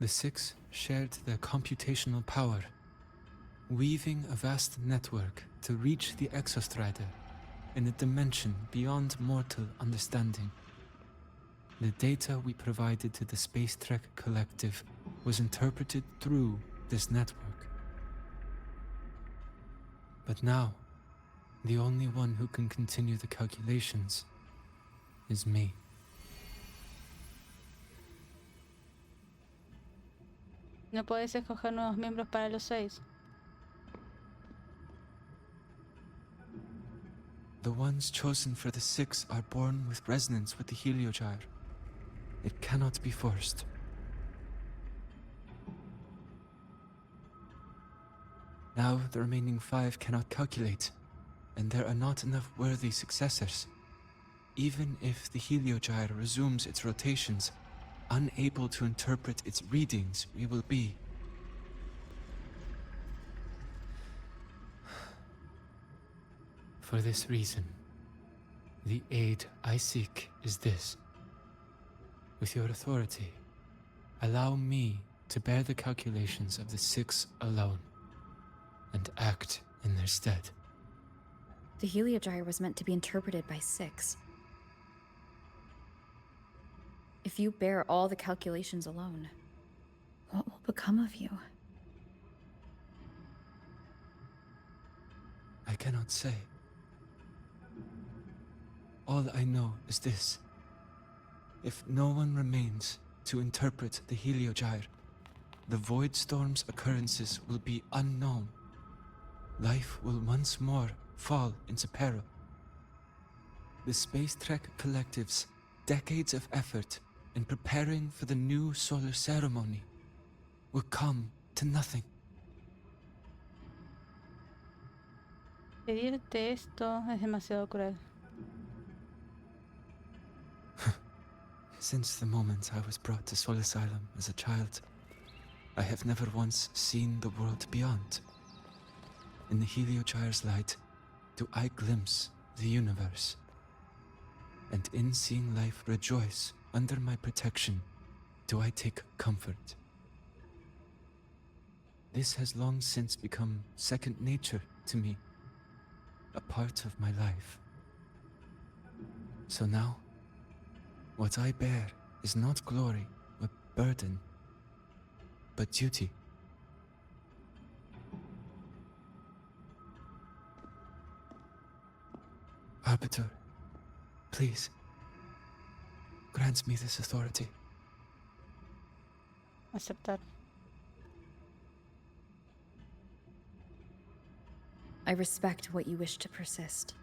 Speaker 15: The 6 shared their computational power, weaving a vast network to reach the Exostrider in a dimension beyond mortal understanding. The data we provided to the Space Trek Collective was interpreted through this network. But now, the only one who can continue the calculations is me.
Speaker 1: No puedes escoger nuevos miembros para los 6.
Speaker 15: The ones chosen for the 6 are born with resonance with the Heliogyre. It cannot be forced. Now the remaining 5 cannot calculate, and there are not enough worthy successors. Even if the Heliogyre resumes its rotations, unable to interpret its readings, we will be. For this reason, the aid I seek is this. With your authority, allow me to bear the calculations of the 6 alone, and act in their stead.
Speaker 3: The Heliogyre was meant to be interpreted by 6. If you bear all the calculations alone, what will become of you?
Speaker 15: I cannot say. All I know is this. If no one remains to interpret the Heliogyre, the Void Storm's occurrences will be unknown. Life will once more fall into peril. The Space Trek Collective's decades of effort in preparing for the new solar ceremony will come to nothing.
Speaker 1: Pedirte esto es demasiado cruel.
Speaker 15: Since the moment I was brought to Soul Asylum as a child, I have never once seen the world beyond. In the Heliogyre's light, do I glimpse the universe. And in seeing life rejoice under my protection, do I take comfort. This has long since become second nature to me, a part of my life. So now, what I bear is not glory or burden, but duty. Arbiter, please, grant me this authority.
Speaker 1: Aceptar.
Speaker 3: I respect what you wish to persist.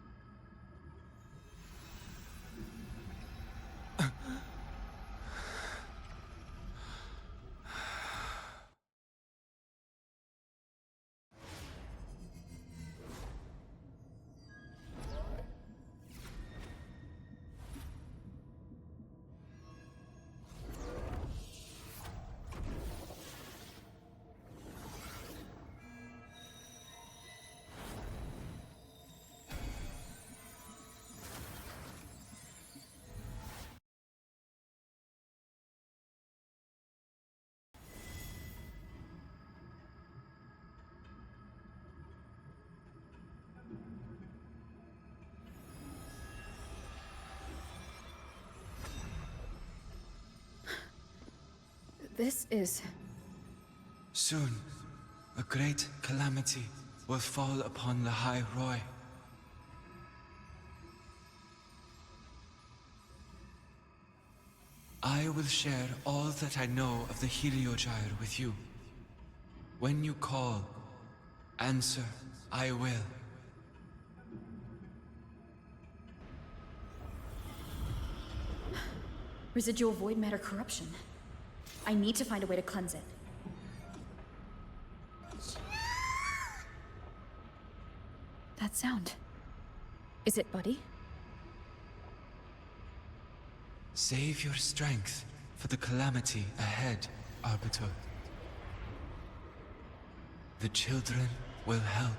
Speaker 3: This is...
Speaker 15: Soon, a great calamity will fall upon the High Roy. I will share all that I know of the Heliogyre with you. When you call, answer, I will.
Speaker 3: Residual void matter corruption. I need to find a way to cleanse it. That sound. Is it Buddy?
Speaker 15: Save your strength for the calamity ahead, Arbiter. The children will help.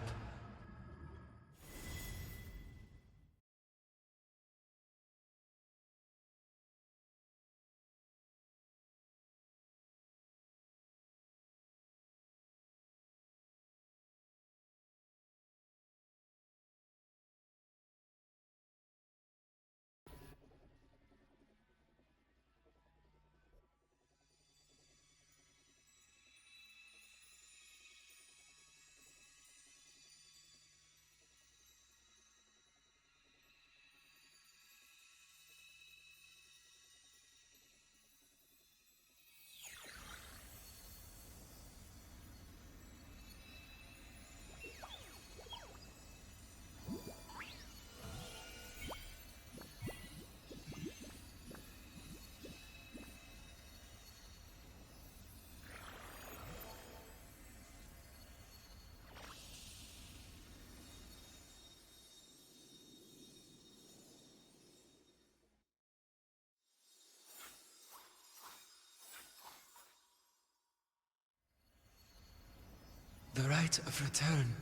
Speaker 15: The rite of return,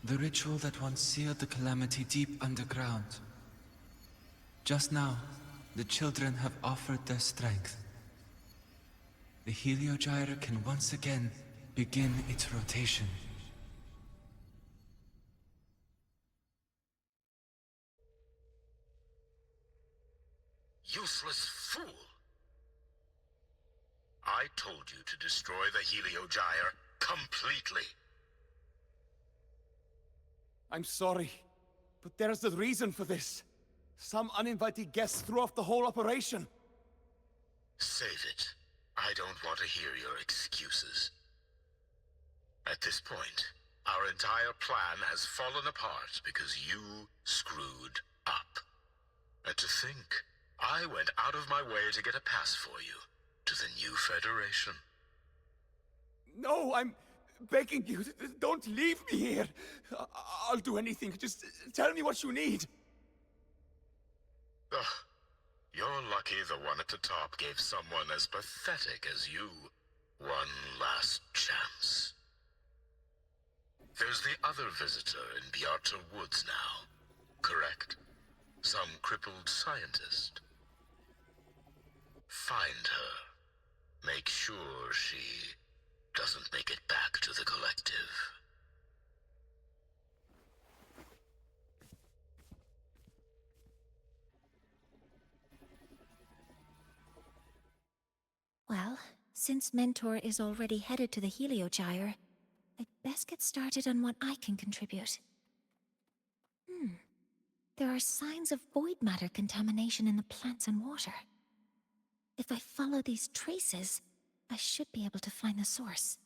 Speaker 15: the ritual that once sealed the calamity deep underground. Just now, the children have offered their strength. The Heliogyre can once again begin its rotation.
Speaker 16: Useless fool! I told you to destroy the Heliogyre completely.
Speaker 11: I'm sorry, but there's a reason for this. Some uninvited guests threw off the whole operation.
Speaker 16: Save it. I don't want to hear your excuses. At this point, our entire plan has fallen apart because you screwed up. And to think, I went out of my way to get a pass for you to the new Federation.
Speaker 11: No, I'm begging you, don't leave me here. I'll do anything, just tell me what you need.
Speaker 16: Ugh. You're lucky the one at the top gave someone as pathetic as you one last chance. There's the other visitor in the Outer Woods now, correct? Some crippled scientist. Find her. Make sure she doesn't make it back to the collective.
Speaker 5: Well, since Mentor is already headed to the Heliogyre, I'd best get started on what I can contribute. There are signs of void matter contamination in the plants and water. If I follow these traces, I should be able to find the source.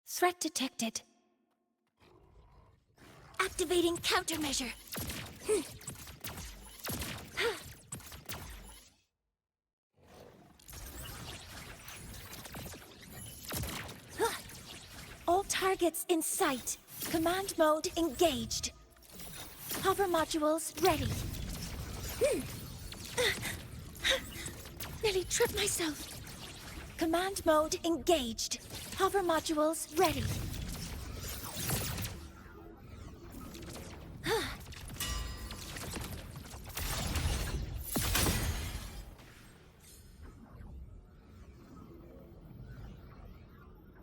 Speaker 5: Threat detected. Activating countermeasure. All targets in sight. Command mode engaged. Hover modules ready. Nearly tripped myself. Command mode engaged. Hover modules ready.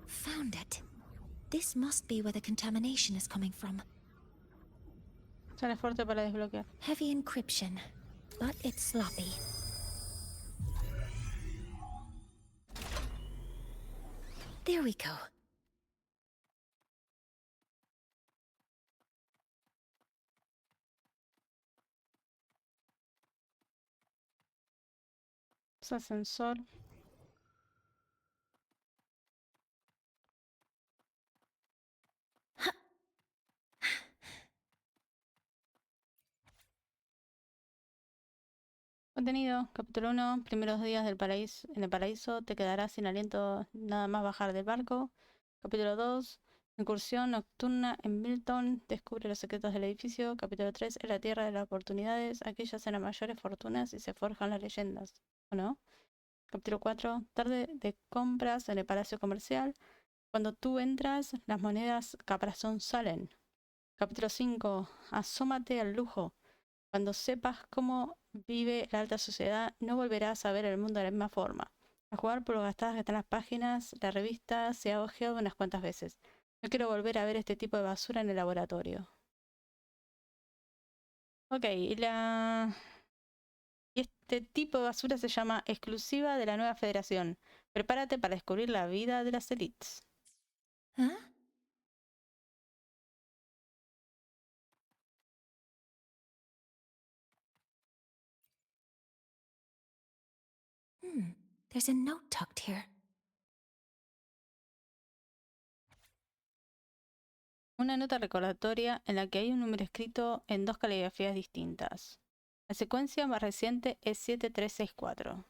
Speaker 5: Found it. This must be where the contamination is coming from.
Speaker 1: Sale fuerte para desbloquear.
Speaker 5: Heavy encryption, but it's sloppy. There we go.
Speaker 1: Es ascensor. Contenido, capítulo 1, primeros días del paraíso, en el paraíso, te quedarás sin aliento nada más bajar del barco. Capítulo 2, incursión nocturna en Milton, descubre los secretos del edificio. Capítulo 3, en la tierra de las oportunidades, aquí yacen las mayores fortunas y se forjan las leyendas, ¿o no? Capítulo 4, tarde de compras en el palacio comercial. Cuando tú entras, las monedas caparazón salen. Capítulo 5, asómate al lujo. Cuando sepas cómo vive la alta sociedad, no volverás a ver el mundo de la misma forma. A jugar por lo gastadas que están las páginas, la revista se ha hojeado unas cuantas veces. No quiero volver a ver este tipo de basura en el laboratorio. Ok, este tipo de basura se llama exclusiva de la nueva federación. Prepárate para descubrir la vida de las élites.
Speaker 5: ¿Ah? There's a note tucked here.
Speaker 1: Una nota recordatoria en la que hay un número escrito en dos caligrafías distintas. La secuencia más reciente es 7364.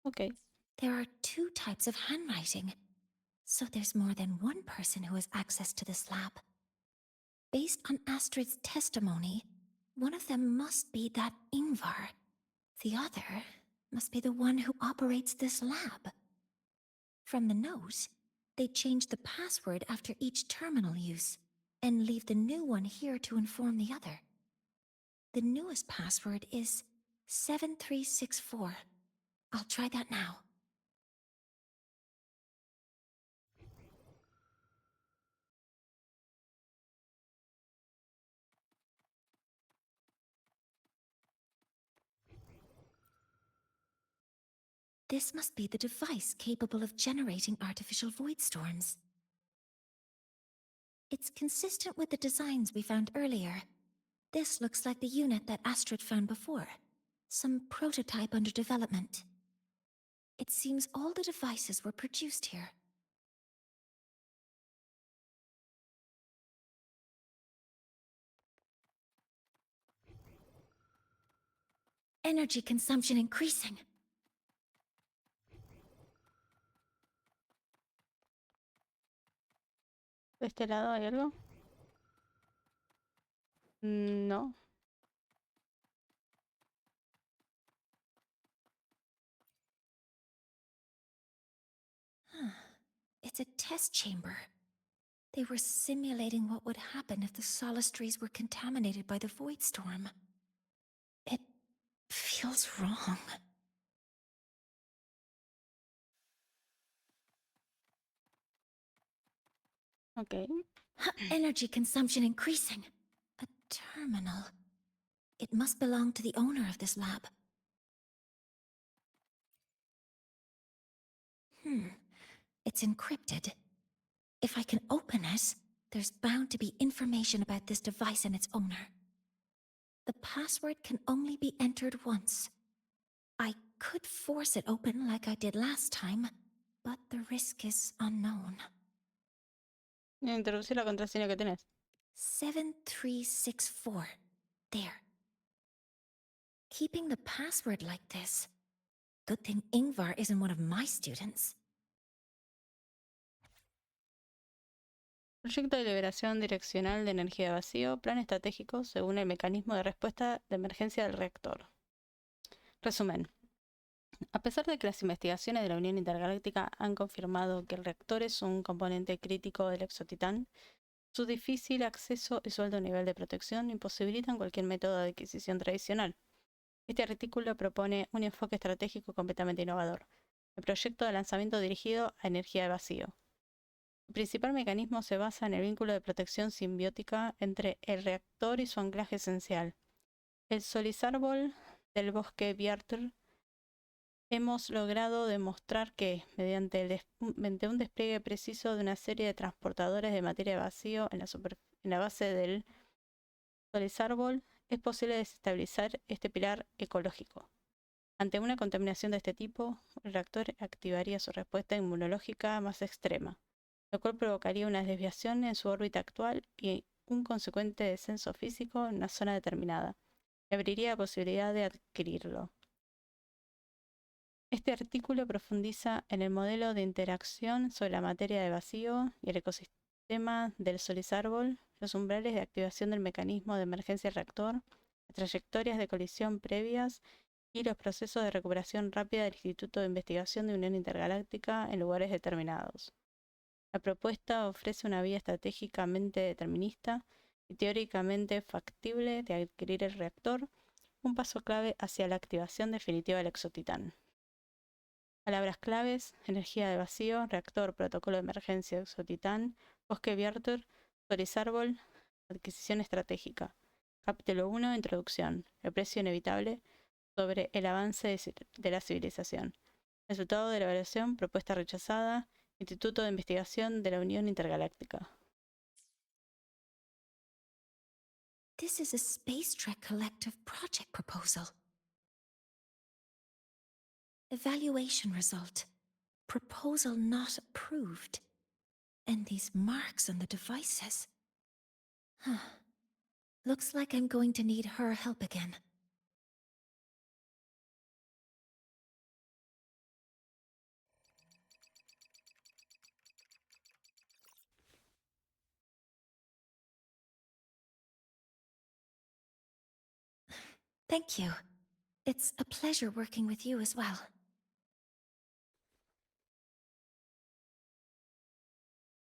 Speaker 1: Okay.
Speaker 5: There are two types of handwriting, so there's more than one person who has access to this lab. Based on Astrid's testimony, one of them must be that Ingvar. The other must be the one who operates this lab. From the note, they change the password after each terminal use, and leave the new one here to inform the other. The newest password is 7364. I'll try that now. This must be the device capable of generating artificial void storms. It's consistent with the designs we found earlier. This looks like the unit that Astrid found before. Some prototype under development. It seems all the devices were produced here. energy consumption increasing.
Speaker 1: ¿De este lado hay algo? No.
Speaker 5: It's a test chamber. They were simulating what would happen if the solace trees were contaminated by the void storm. It feels wrong.
Speaker 1: Okay.
Speaker 5: Energy consumption increasing. A terminal. It must belong to the owner of this lab. It's encrypted. If I can open it, there's bound to be information about this device and its owner. The password can only be entered once. I could force it open like I did last time, but the risk is unknown.
Speaker 1: Introducir la contraseña que tenés.
Speaker 5: 7364. There. Keeping the password like this. Good thing Ingvar isn't one of my students.
Speaker 1: Proyecto de liberación direccional de energía de vacío, plan estratégico según el mecanismo de respuesta de emergencia del reactor. Resumen. A pesar de que las investigaciones de la Unión Intergaláctica han confirmado que el reactor es un componente crítico del exotitán, su difícil acceso y su alto nivel de protección imposibilitan cualquier método de adquisición tradicional. Este artículo propone un enfoque estratégico completamente innovador, el proyecto de lanzamiento dirigido a energía de vacío. El principal mecanismo se basa en el vínculo de protección simbiótica entre el reactor y su anclaje esencial. El solizárbol del bosque Bjartur. Hemos logrado demostrar que, mediante un despliegue preciso de una serie de transportadores de materia de vacío en la base del solizárbol, es posible desestabilizar este pilar ecológico. Ante una contaminación de este tipo, el reactor activaría su respuesta inmunológica más extrema, lo cual provocaría una desviación en su órbita actual y un consecuente descenso físico en una zona determinada, y abriría la posibilidad de adquirirlo. Este artículo profundiza en el modelo de interacción sobre la materia de vacío y el ecosistema del solizárbol, los umbrales de activación del mecanismo de emergencia del reactor, las trayectorias de colisión previas y los procesos de recuperación rápida del Instituto de Investigación de Unión Intergaláctica en lugares determinados. La propuesta ofrece una vía estratégicamente determinista y teóricamente factible de adquirir el reactor, un paso clave hacia la activación definitiva del exotitán. Palabras claves: energía de vacío, reactor, protocolo de emergencia de exotitán, bosque Bjartur, solizárbol, adquisición estratégica. Capítulo 1, introducción. El precio inevitable sobre el avance de la civilización. Resultado de la evaluación, propuesta rechazada, Instituto de Investigación de la Unión Intergaláctica.
Speaker 5: This is a Space Trek Collective project proposal. Evaluation result. Proposal not approved. And these marks on the devices. Looks like I'm going to need her help again. Thank you. It's a pleasure working with you as well.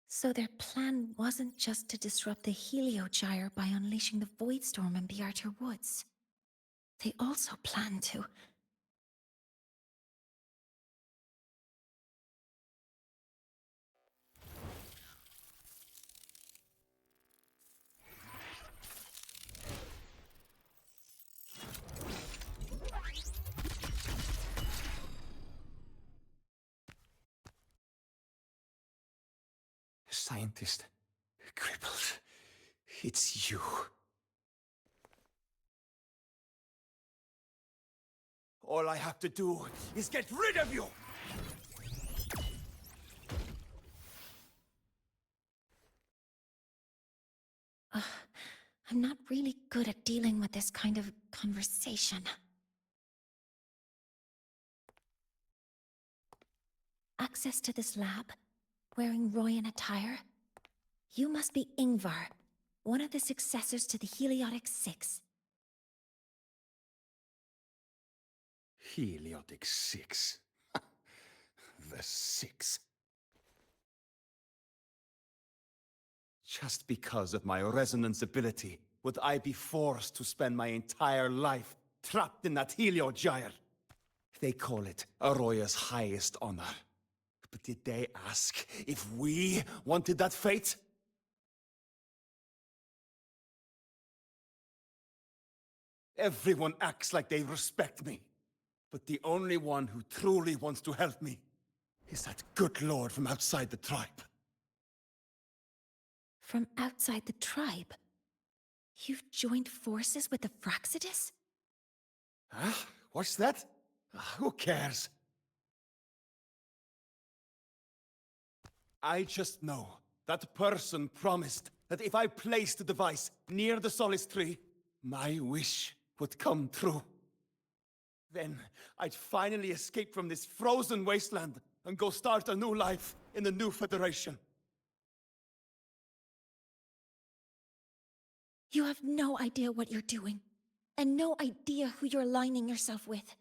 Speaker 5: So their plan wasn't just to disrupt the Heliogyre by unleashing the Void Storm in Bjartur Woods. They also planned to...
Speaker 11: Scientist. Crippled. It's you. All I have to do is get rid of you!
Speaker 5: I'm not really good at dealing with this kind of conversation. access to this lab, wearing Royan attire? You must be Ingvar, one of the successors to the Heliotic Six.
Speaker 8: Heliotic Six. The Six. Just because of my resonance ability, would I be forced to spend my entire life trapped in that Heliogyre? They call it Aroya's highest honor. But did they ask if we wanted that fate? Everyone acts like they respect me. But the only one who truly wants to help me is that good lord from outside the tribe.
Speaker 5: From outside the tribe? You've joined forces with the Fraxidus?
Speaker 8: Huh? What's that? Who cares? I just know that person promised that if I placed the device near the Solace Tree, my wish would come true. Then I'd finally escape from this frozen wasteland and go start a new life in the new Federation.
Speaker 5: You have no idea what you're doing, and no idea who you're aligning yourself with.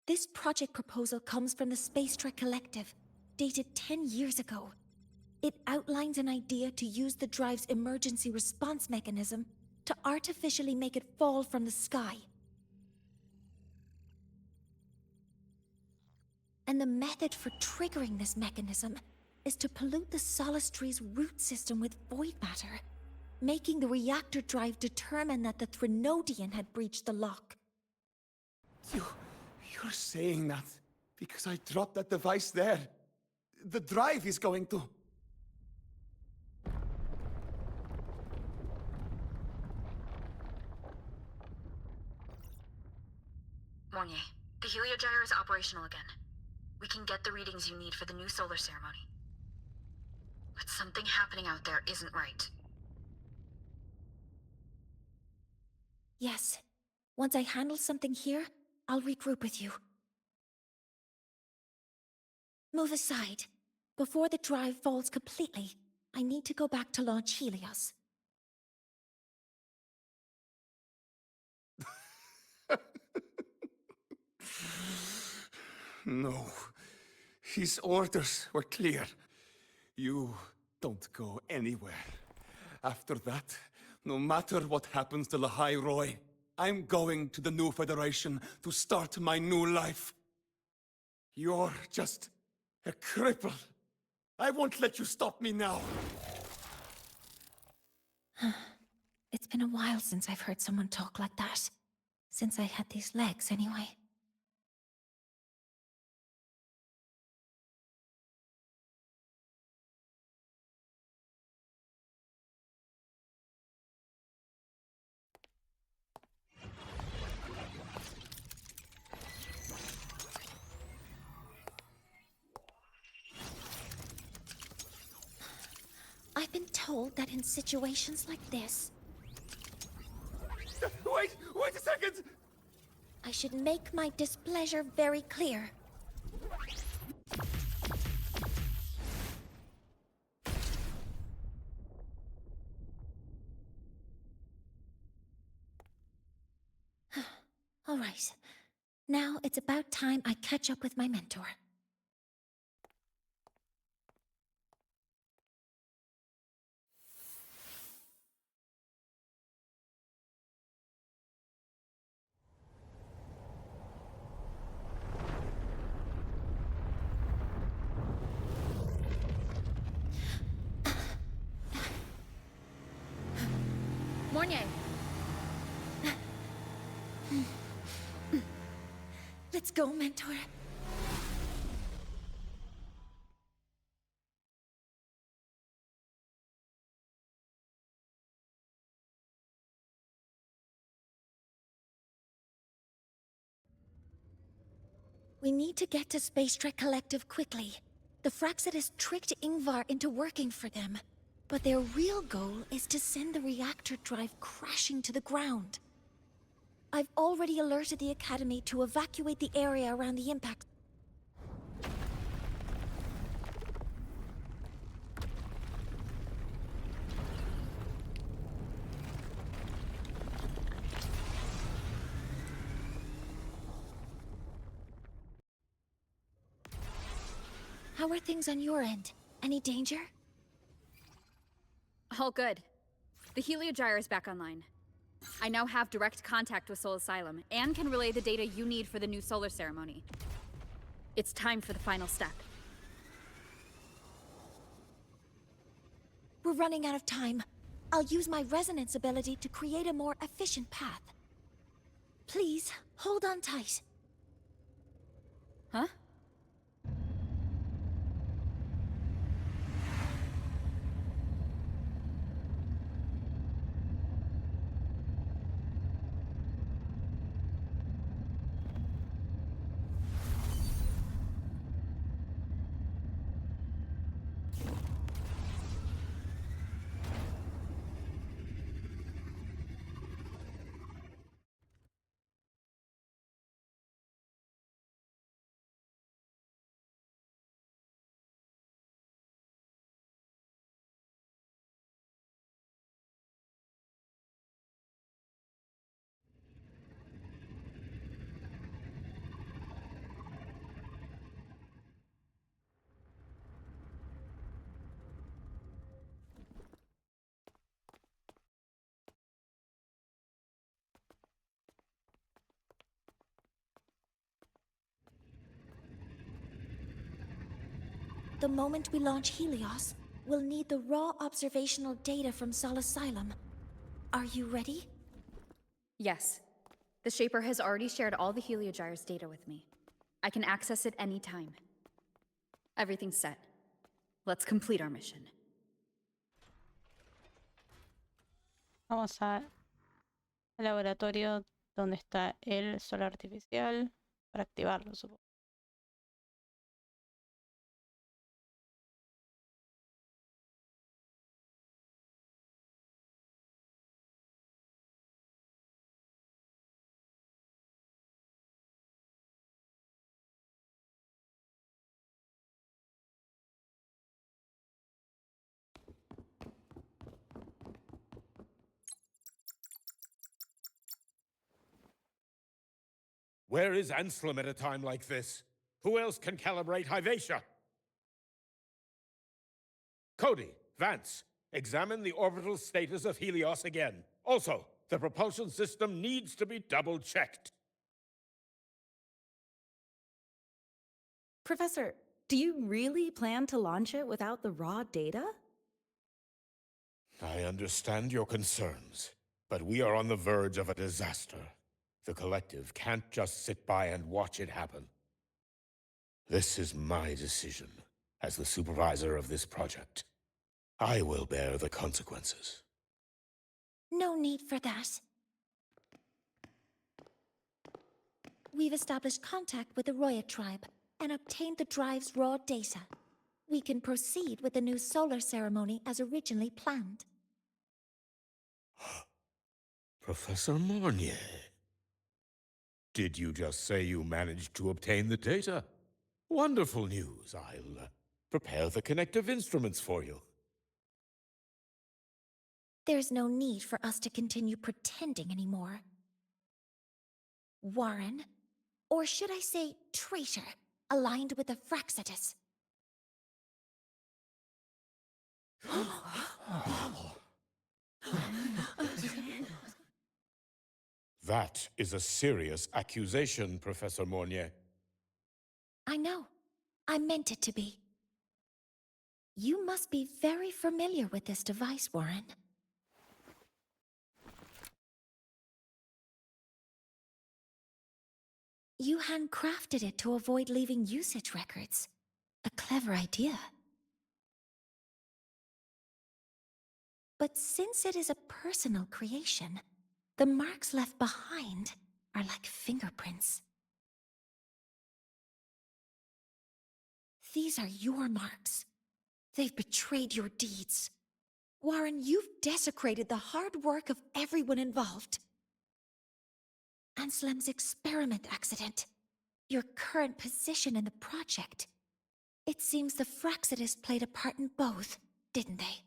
Speaker 5: This project proposal comes from the Space Trek Collective, dated 10 years ago. It outlines an idea to use the drive's emergency response mechanism to artificially make it fall from the sky. And the method for triggering this mechanism is to pollute the Solace Tree's root system with void matter, making the reactor drive determine that the Threnodian had breached the lock.
Speaker 8: You're saying that because I dropped that device there. The drive is going to...
Speaker 3: Mornier, the Heliogyre is operational again. We can get the readings you need for the new solar ceremony. But something happening out there isn't right.
Speaker 5: Yes. Once I handle something here, I'll regroup with you. Move aside. Before the drive falls completely, I need to go back to launch Helios.
Speaker 8: No. His orders were clear. You don't go anywhere. After that, no matter what happens to Lahai Roy, I'm going to the new Federation to start my new life. You're just a cripple. I won't let you stop me now.
Speaker 5: It's been a while since I've heard someone talk like that. Since I had these legs, anyway. I've been told that in situations like this...
Speaker 8: Wait a second!
Speaker 5: I should make my displeasure very clear. All right. Now it's about time I catch up with my mentor.
Speaker 3: Mornier!
Speaker 5: Let's go, mentor. We need to get to Space Trek Collective quickly. The Fraxidus tricked Ingvar into working for them. But their real goal is to send the reactor drive crashing to the ground. I've already alerted the Academy to evacuate the area around the impact. How are things on your end? Any danger?
Speaker 4: All good. The Heliogyre is back online. I now have direct contact with Soul Asylum, and can relay the data you need for the new solar ceremony. It's time for the final step.
Speaker 5: We're running out of time. I'll use my resonance ability to create a more efficient path. Please, hold on tight.
Speaker 4: Huh?
Speaker 5: The moment we launch Helios, we'll need the raw observational data from Sol Asylum. Are you ready?
Speaker 4: Yes. The Shaper has already shared all the Heliogyre's data with me. I can access it any time. Everything's set. Let's complete our mission.
Speaker 1: Vamos al laboratorio donde está el sol artificial para activarlo, supongo.
Speaker 13: Where is Anselm at a time like this? Who else can calibrate Hyvatia? Cody, Vance, examine the orbital status of Helios again. Also, the propulsion system needs to be double-checked.
Speaker 17: Professor, do you really plan to launch it without the raw data?
Speaker 13: I understand your concerns, but we are on the verge of a disaster. The Collective can't just sit by and watch it happen. This is my decision, as the supervisor of this project. I will bear the consequences.
Speaker 5: No need for that. We've established contact with the Roya tribe and obtained the drive's raw data. We can proceed with the new solar ceremony as originally planned.
Speaker 13: Professor Mornier, did you just say you managed to obtain the data? Wonderful news. I'll prepare the connective instruments for you.
Speaker 5: There's no need for us to continue pretending anymore. Warren, or should I say traitor, aligned with the Fraxitus.
Speaker 13: That is a serious accusation, Professor Mornier.
Speaker 5: I know. I meant it to be. You must be very familiar with this device, Warren. You handcrafted it to avoid leaving usage records. A clever idea. But since it is a personal creation, the marks left behind are like fingerprints. These are your marks. They've betrayed your deeds. Warren, you've desecrated the hard work of everyone involved. Anselm's experiment accident, your current position in the project. It seems the Fraxidus played a part in both, didn't they?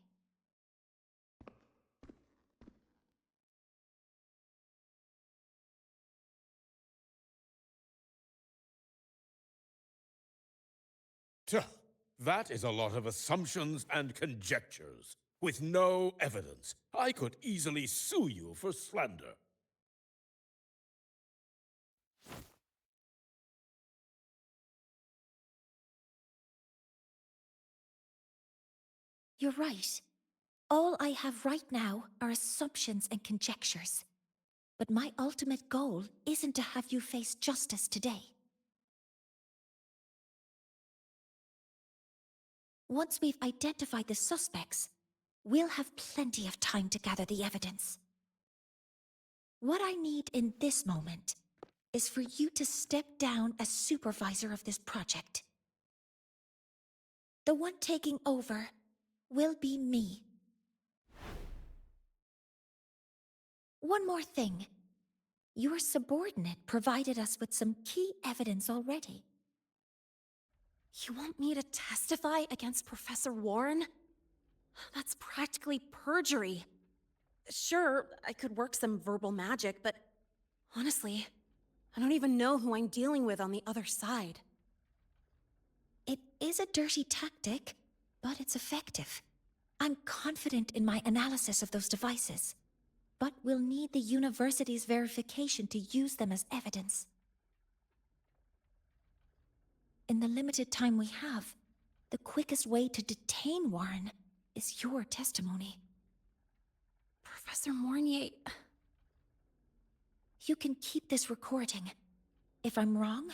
Speaker 13: Tuh, that is a lot of assumptions and conjectures, with no evidence. I could easily sue you for slander.
Speaker 5: You're right. All I have right now are assumptions and conjectures. But my ultimate goal isn't to have you face justice today. Once we've identified the suspects, we'll have plenty of time to gather the evidence. What I need in this moment is for you to step down as supervisor of this project. The one taking over will be me. One more thing. Your subordinate provided us with some key evidence already.
Speaker 18: You want me to testify against Professor Warren? That's practically perjury. Sure, I could work some verbal magic, but honestly, I don't even know who I'm dealing with on the other side.
Speaker 5: It is a dirty tactic, but it's effective. I'm confident in my analysis of those devices, but we'll need the university's verification to use them as evidence. In the limited time we have, the quickest way to detain Warren is your testimony.
Speaker 18: Professor Mornier...
Speaker 5: You can keep this recording. If I'm wrong,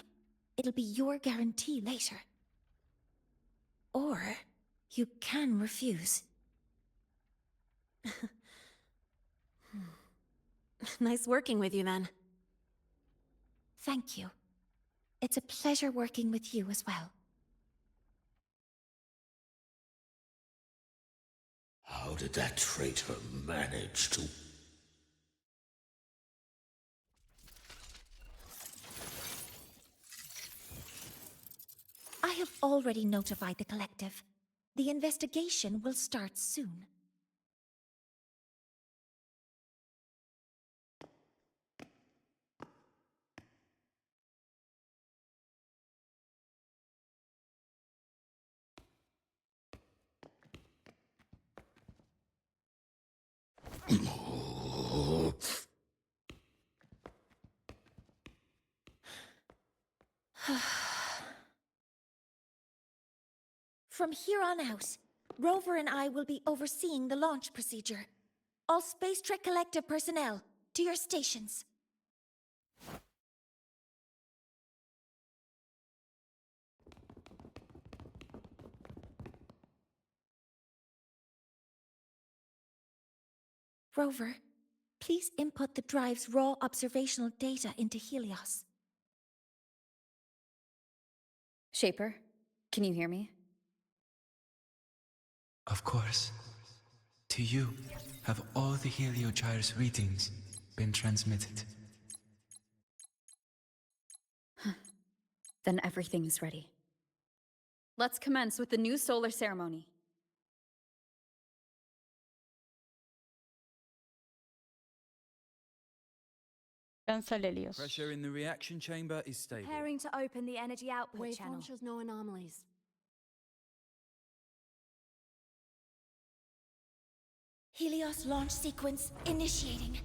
Speaker 5: it'll be your guarantee later. Or you can refuse.
Speaker 18: Nice working with you, then.
Speaker 5: Thank you. It's a pleasure working with you as well.
Speaker 13: How did that traitor manage to...
Speaker 5: I have already notified the collective. The investigation will start soon. From here on out, Rover and I will be overseeing the launch procedure. All Space Trek Collective personnel, to your stations. Rover, please input the drive's raw observational data into Helios.
Speaker 4: Shaper, can you hear me?
Speaker 15: Of course. To you have all the Heliogyre's readings been transmitted.
Speaker 4: Then everything is ready. Let's commence with the new solar ceremony.
Speaker 19: Pressure in the reaction chamber is stable.
Speaker 10: Preparing to open the energy output channel.
Speaker 18: Waveform shows no anomalies.
Speaker 5: Helios launch sequence initiating.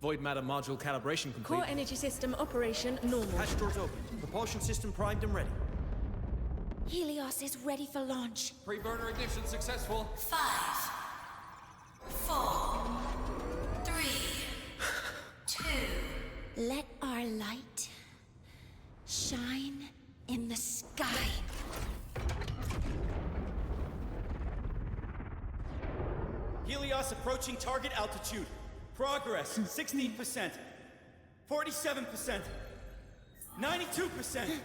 Speaker 20: Void matter module calibration complete.
Speaker 18: Core energy system operation normal.
Speaker 20: Hatch doors open. Propulsion system primed and ready.
Speaker 5: Helios is ready for launch.
Speaker 20: Pre-burner ignition successful.
Speaker 5: 5, 4, 3, 2. Let our light shine in the sky.
Speaker 20: Helios approaching target altitude. Progress 16%. 47%. 92%.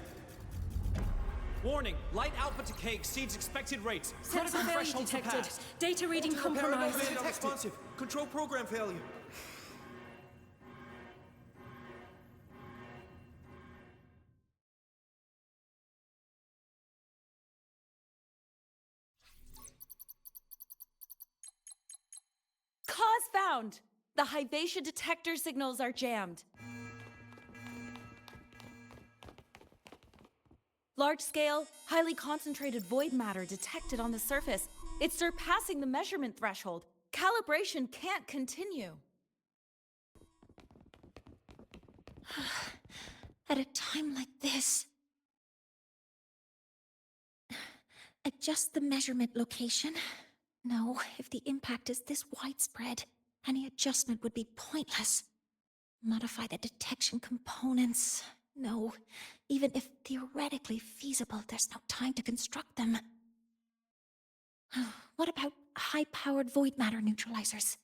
Speaker 20: Warning, light output decay exceeds expected rates.
Speaker 18: Sensor failure
Speaker 20: threshold
Speaker 18: detected.
Speaker 20: surpassed.
Speaker 18: Data reading compromised.
Speaker 20: Unresponsive. Control program failure.
Speaker 17: as found! The Hyvatia detector signals are jammed. Large-scale, highly concentrated void matter detected on the surface. It's surpassing the measurement threshold. Calibration can't continue.
Speaker 5: At a time like this... Adjust the measurement location. No, if the impact is this widespread, any adjustment would be pointless. Modify the detection components. No, even if theoretically feasible, there's no time to construct them. What about high-powered void matter neutralizers?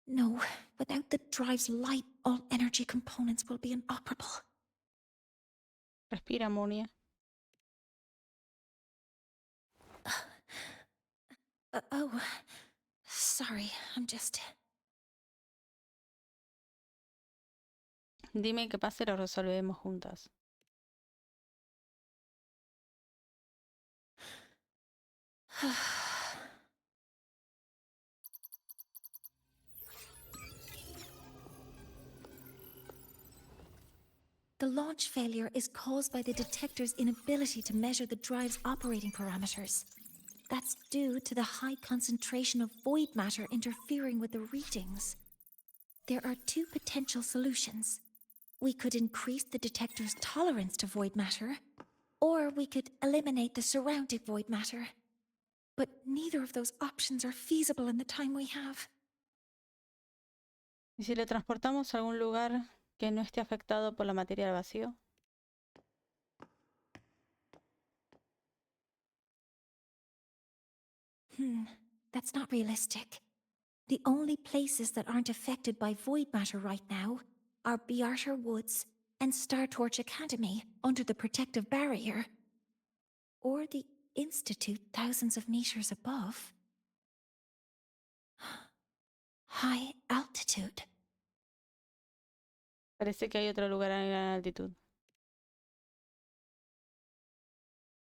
Speaker 5: No, without the drive's light, all energy components will be inoperable.
Speaker 1: Respira, Monia.
Speaker 5: Oh, sorry, I'm just...
Speaker 1: Dime qué pasa y lo resolvemos juntas.
Speaker 5: The launch failure is caused by the detector's inability to measure the drive's operating parameters. That's due to the high concentration of void matter interfering with the readings. There are two potential solutions. We could increase the detector's tolerance to void matter, or we could eliminate the surrounding void matter. But neither of those options are feasible in the time we have.
Speaker 1: ¿Y si le transportamos a algún lugar que no esté afectado por la materia del vacío?
Speaker 5: That's not realistic. The only places that aren't affected by void matter right now are Bearter Woods and Star Torch Academy under the protective barrier. Or the Institute thousands of meters above. High altitude.
Speaker 1: Parece que hay otro lugar a gran altitud.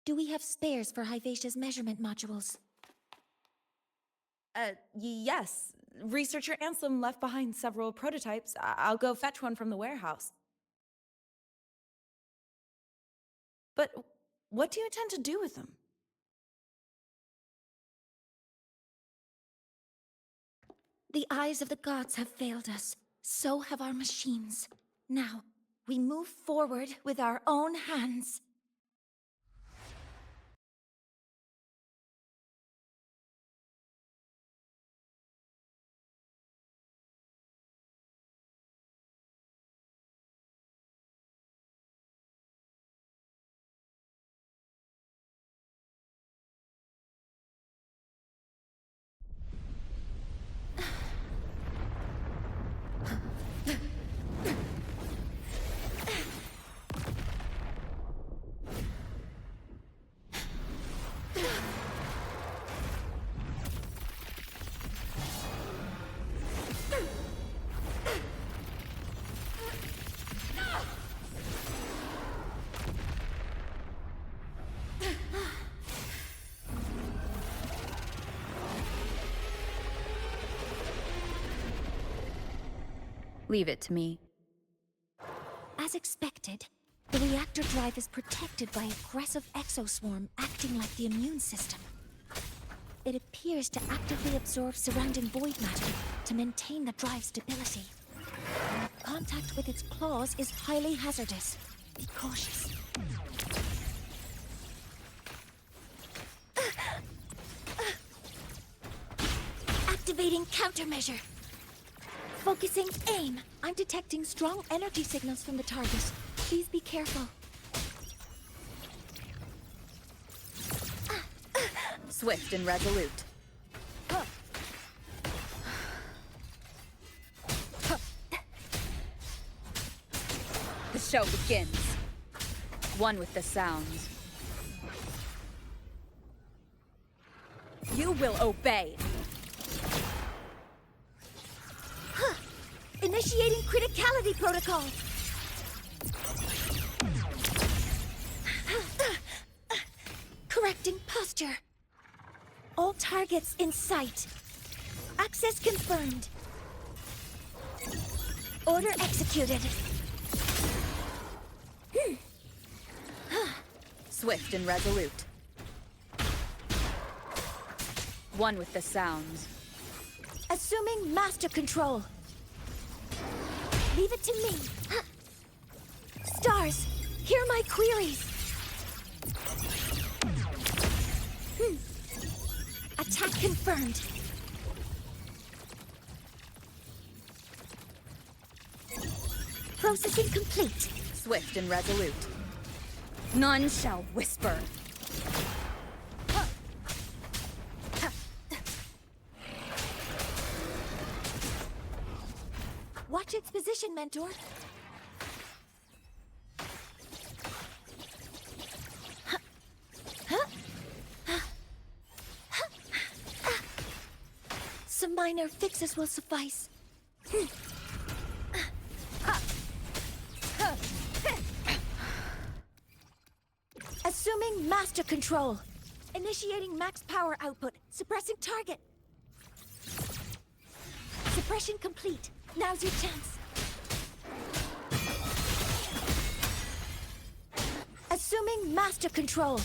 Speaker 5: Do we have spares for Hyvatia's measurement modules?
Speaker 17: Yes. Researcher Ansem left behind several prototypes. I'll go fetch one from the warehouse. But what do you intend to do with them?
Speaker 5: The eyes of the gods have failed us. So have our machines. Now, we move forward with our own hands.
Speaker 4: Leave it to me.
Speaker 5: As expected, the reactor drive is protected by aggressive exoswarm acting like the immune system. It appears to actively absorb surrounding void matter to maintain the drive's stability. Contact with its claws is highly hazardous. Be cautious. Activating countermeasure. Focusing aim. I'm detecting strong energy signals from the target. Please be careful.
Speaker 4: Swift and resolute. The show begins. One with the sounds. You will obey.
Speaker 5: Initiating criticality protocol. Correcting posture. All targets in sight. Access confirmed.
Speaker 12: Order executed.
Speaker 4: Swift and resolute. One with the sounds.
Speaker 12: Assuming master control. Leave it to me. Stars, hear my queries. Attack confirmed. Processing complete.
Speaker 4: Swift and resolute. None shall whisper.
Speaker 12: Watch its position, Mentor. Some minor fixes will suffice. Assuming master control. Initiating max power output. Suppressing target. Suppression complete. Now's your chance. Assuming master control.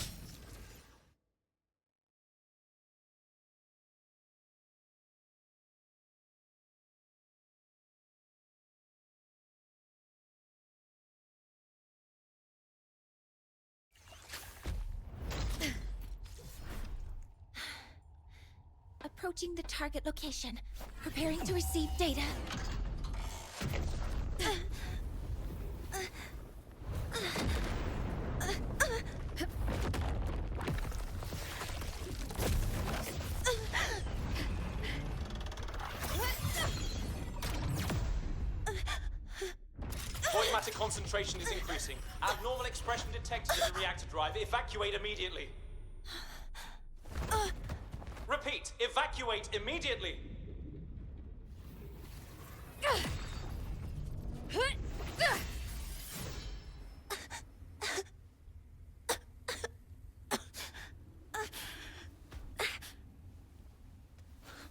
Speaker 12: Approaching the target location. Preparing to receive data.
Speaker 20: Void matter concentration is increasing. Abnormal expression detected in the reactor drive. Evacuate immediately. Repeat, evacuate immediately.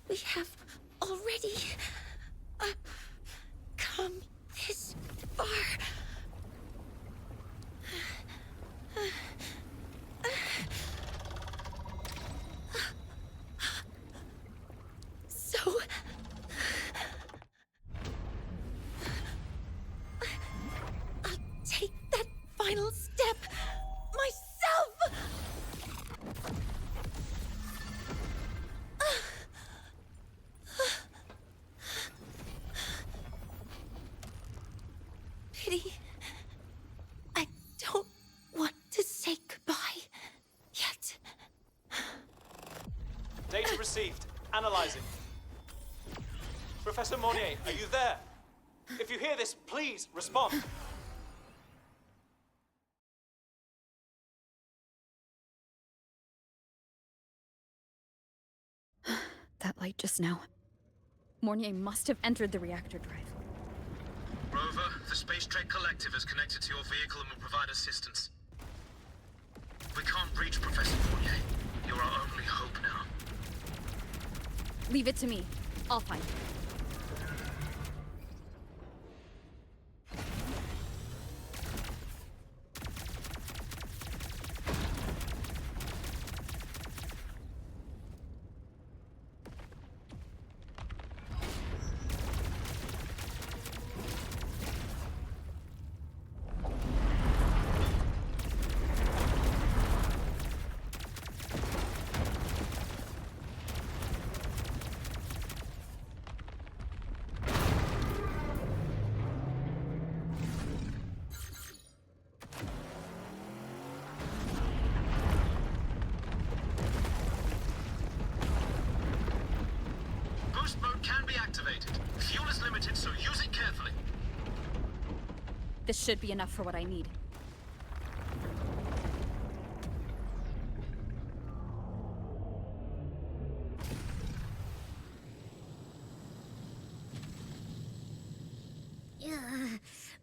Speaker 12: We have already come this far. So I'll take that final step myself. Pity. I don't want to say goodbye yet.
Speaker 20: Data received. Analyzing. Professor Monnier, are you there? If you hear this, please respond.
Speaker 3: That light just now. Mornier must have entered the reactor drive.
Speaker 16: Rover, the Space Trek Collective is connected to your vehicle and will provide assistance. We can't reach Professor Monnier. You're our only hope now.
Speaker 3: Leave it to me. I'll find him.
Speaker 16: Boost mode can be activated. Fuel is limited, so use it carefully.
Speaker 3: This should be enough for what I need.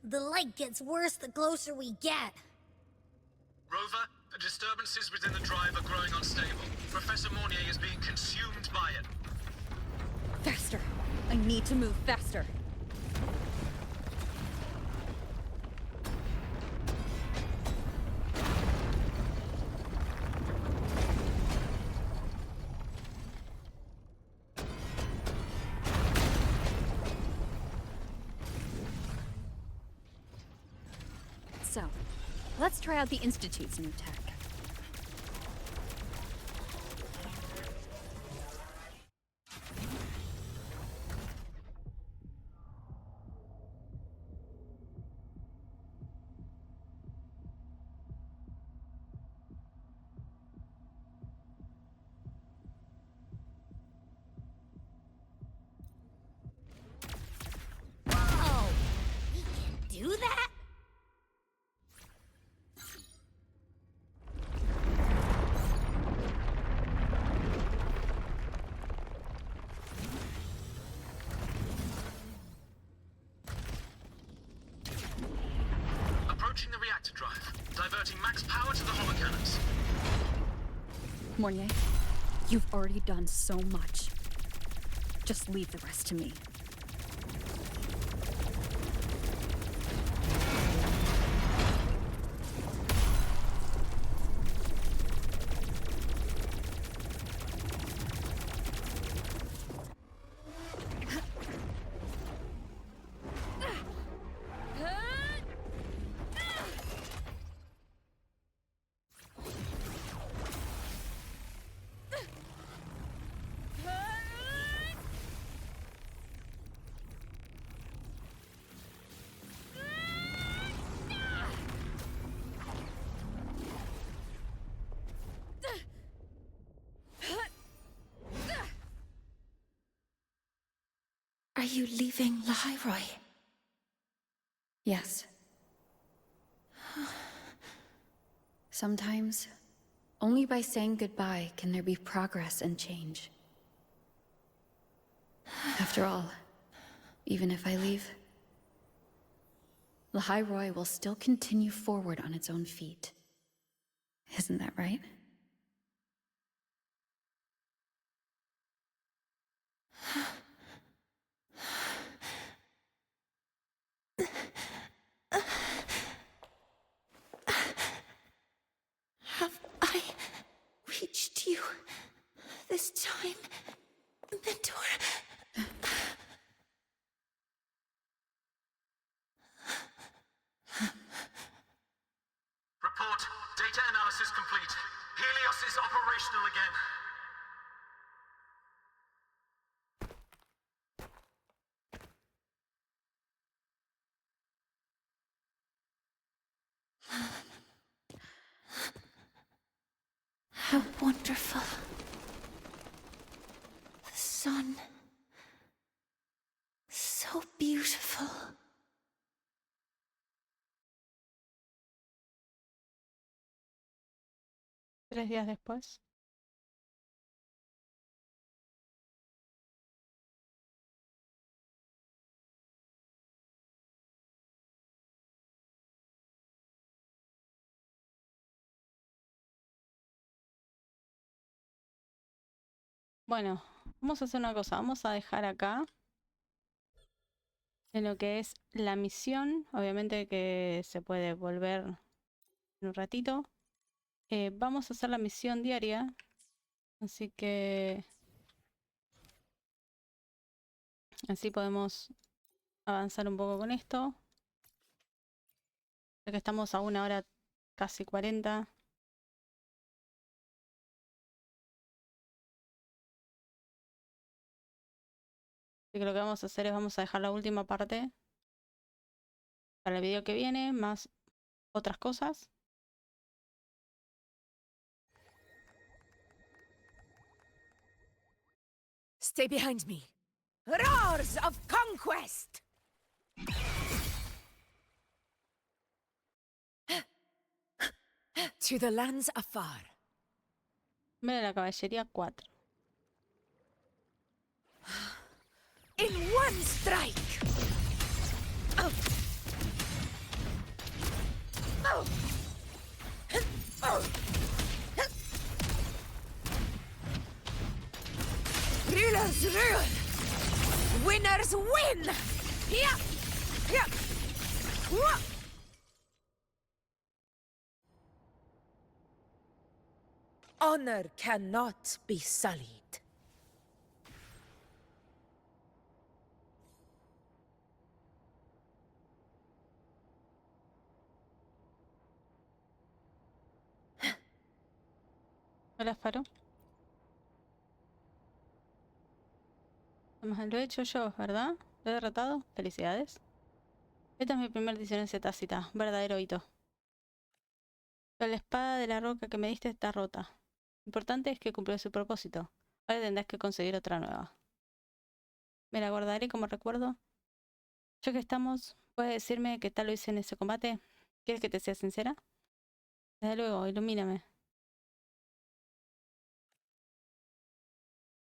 Speaker 12: The light gets worse the closer we get.
Speaker 16: Rover, the disturbances within the drive are growing unstable. Professor Monnier is being consumed by it.
Speaker 3: Faster. I need to move faster.
Speaker 4: So, let's try out the Institute's new tech.
Speaker 12: Whoa! We can do that?
Speaker 20: Approaching the reactor drive. Diverting max power to the holocannons.
Speaker 3: Mornier, you've already done so much. Just leave the rest to me.
Speaker 18: Are you leaving Lahairoi?
Speaker 3: Yes. Sometimes, only by saying goodbye can there be progress and change. After all, even if I leave, Lahairoi will still continue forward on its own feet. Isn't that right?
Speaker 18: Have I reached you this time, Mentor?
Speaker 20: Report. Data analysis complete. Helios is operational again.
Speaker 18: How wonderful. The sun. So beautiful.
Speaker 1: 3 días después. Bueno, vamos a hacer una cosa. Vamos a dejar acá en lo que es la misión. Obviamente que se puede volver en un ratito. Vamos a hacer la misión diaria. Así que así podemos avanzar un poco con esto. Ya que estamos a 1 hora casi 40. Así que lo que vamos a hacer es vamos a dejar la última parte para el video que viene, más otras cosas.
Speaker 7: Stay behind me. Roars of conquest! To the lands afar.
Speaker 1: Mira la caballería 4.
Speaker 7: In one strike! Oh. Oh. Oh. Rulers rule! Winners win! Yeah! Yeah! Whoa. Honor cannot be sullied.
Speaker 1: Hola, Faro. Lo he hecho yo, ¿verdad? ¿Lo he derrotado? Felicidades. Esta es mi primera disidencia tácita. Verdadero hito. Pero la espada de la roca que me diste está rota. Lo importante es que cumplió su propósito. Ahora tendrás que conseguir otra nueva. Me la guardaré como recuerdo. Ya que estamos, ¿puedes decirme qué tal lo hice en ese combate? ¿Quieres que te sea sincera? Desde luego, ilumíname.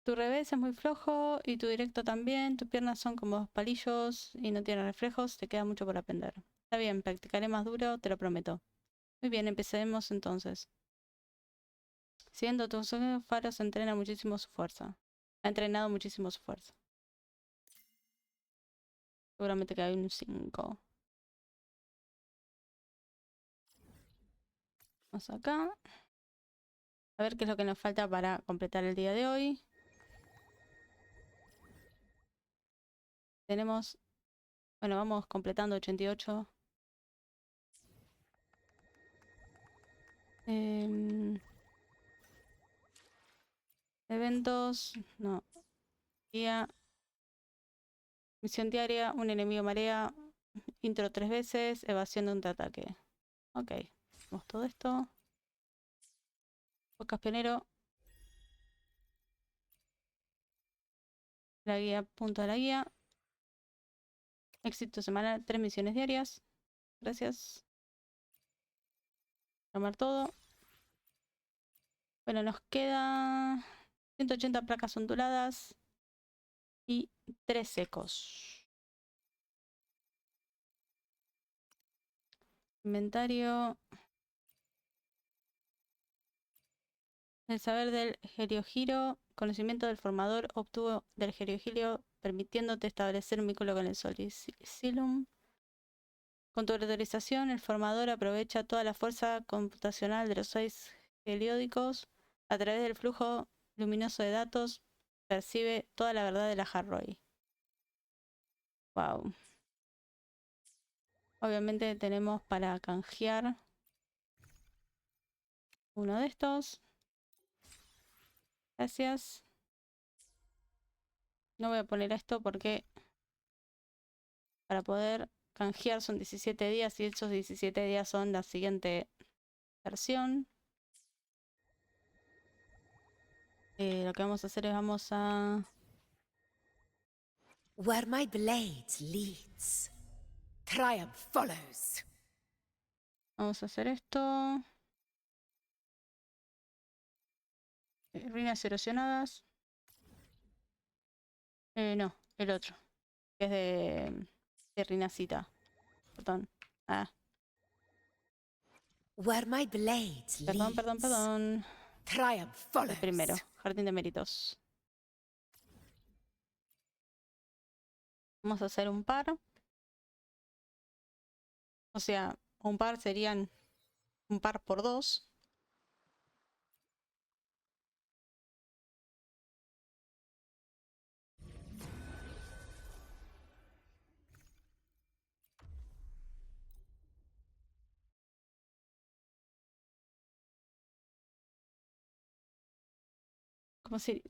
Speaker 1: Tu revés es muy flojo y tu directo también. Tus piernas son como dos palillos y no tienen reflejos. Te queda mucho por aprender. Está bien, practicaré más duro, te lo prometo. Muy bien, empecemos entonces. Siguiendo tus faros, entrena muchísimo su fuerza. Ha entrenado muchísimo su fuerza. Seguramente que hay un 5. Vamos acá. A ver qué es lo que nos falta para completar el día de hoy. Tenemos... Bueno, vamos completando 88. Eventos. No. Día. Misión diaria. Un enemigo marea. Intro 3 veces. Evasión de un ataque. Ok. Hacemos todo esto. Podcast pionero. La guía. Punto de la guía. Éxito semanal. 3 misiones diarias. Gracias. Tomar todo. Bueno, nos queda 180 placas onduladas y 3 secos. Inventario. El saber del geriogiro. Conocimiento del formador obtuvo del geriogiro, permitiéndote establecer un vínculo con el Solicilum. Con tu autorización, el formador aprovecha toda la fuerza computacional de los 6 heliódicos. A través del flujo luminoso de datos, percibe toda la verdad de la Harroy. Wow. Obviamente tenemos para canjear uno de estos. Gracias. No voy a poner esto porque para poder canjear son 17 días y esos 17 días son la siguiente versión. Lo que vamos a hacer es vamos a...
Speaker 5: Where my blade leads, triumph follows.
Speaker 1: Vamos a hacer esto. Ruinas erosionadas. No, el otro. Que es de Rinacita. Perdón.
Speaker 5: Where my blade leads,
Speaker 1: Perdón.
Speaker 5: triumph follows.
Speaker 1: El primero, Jardín de Méritos. Vamos a hacer un par. O sea, un par serían un par por 2.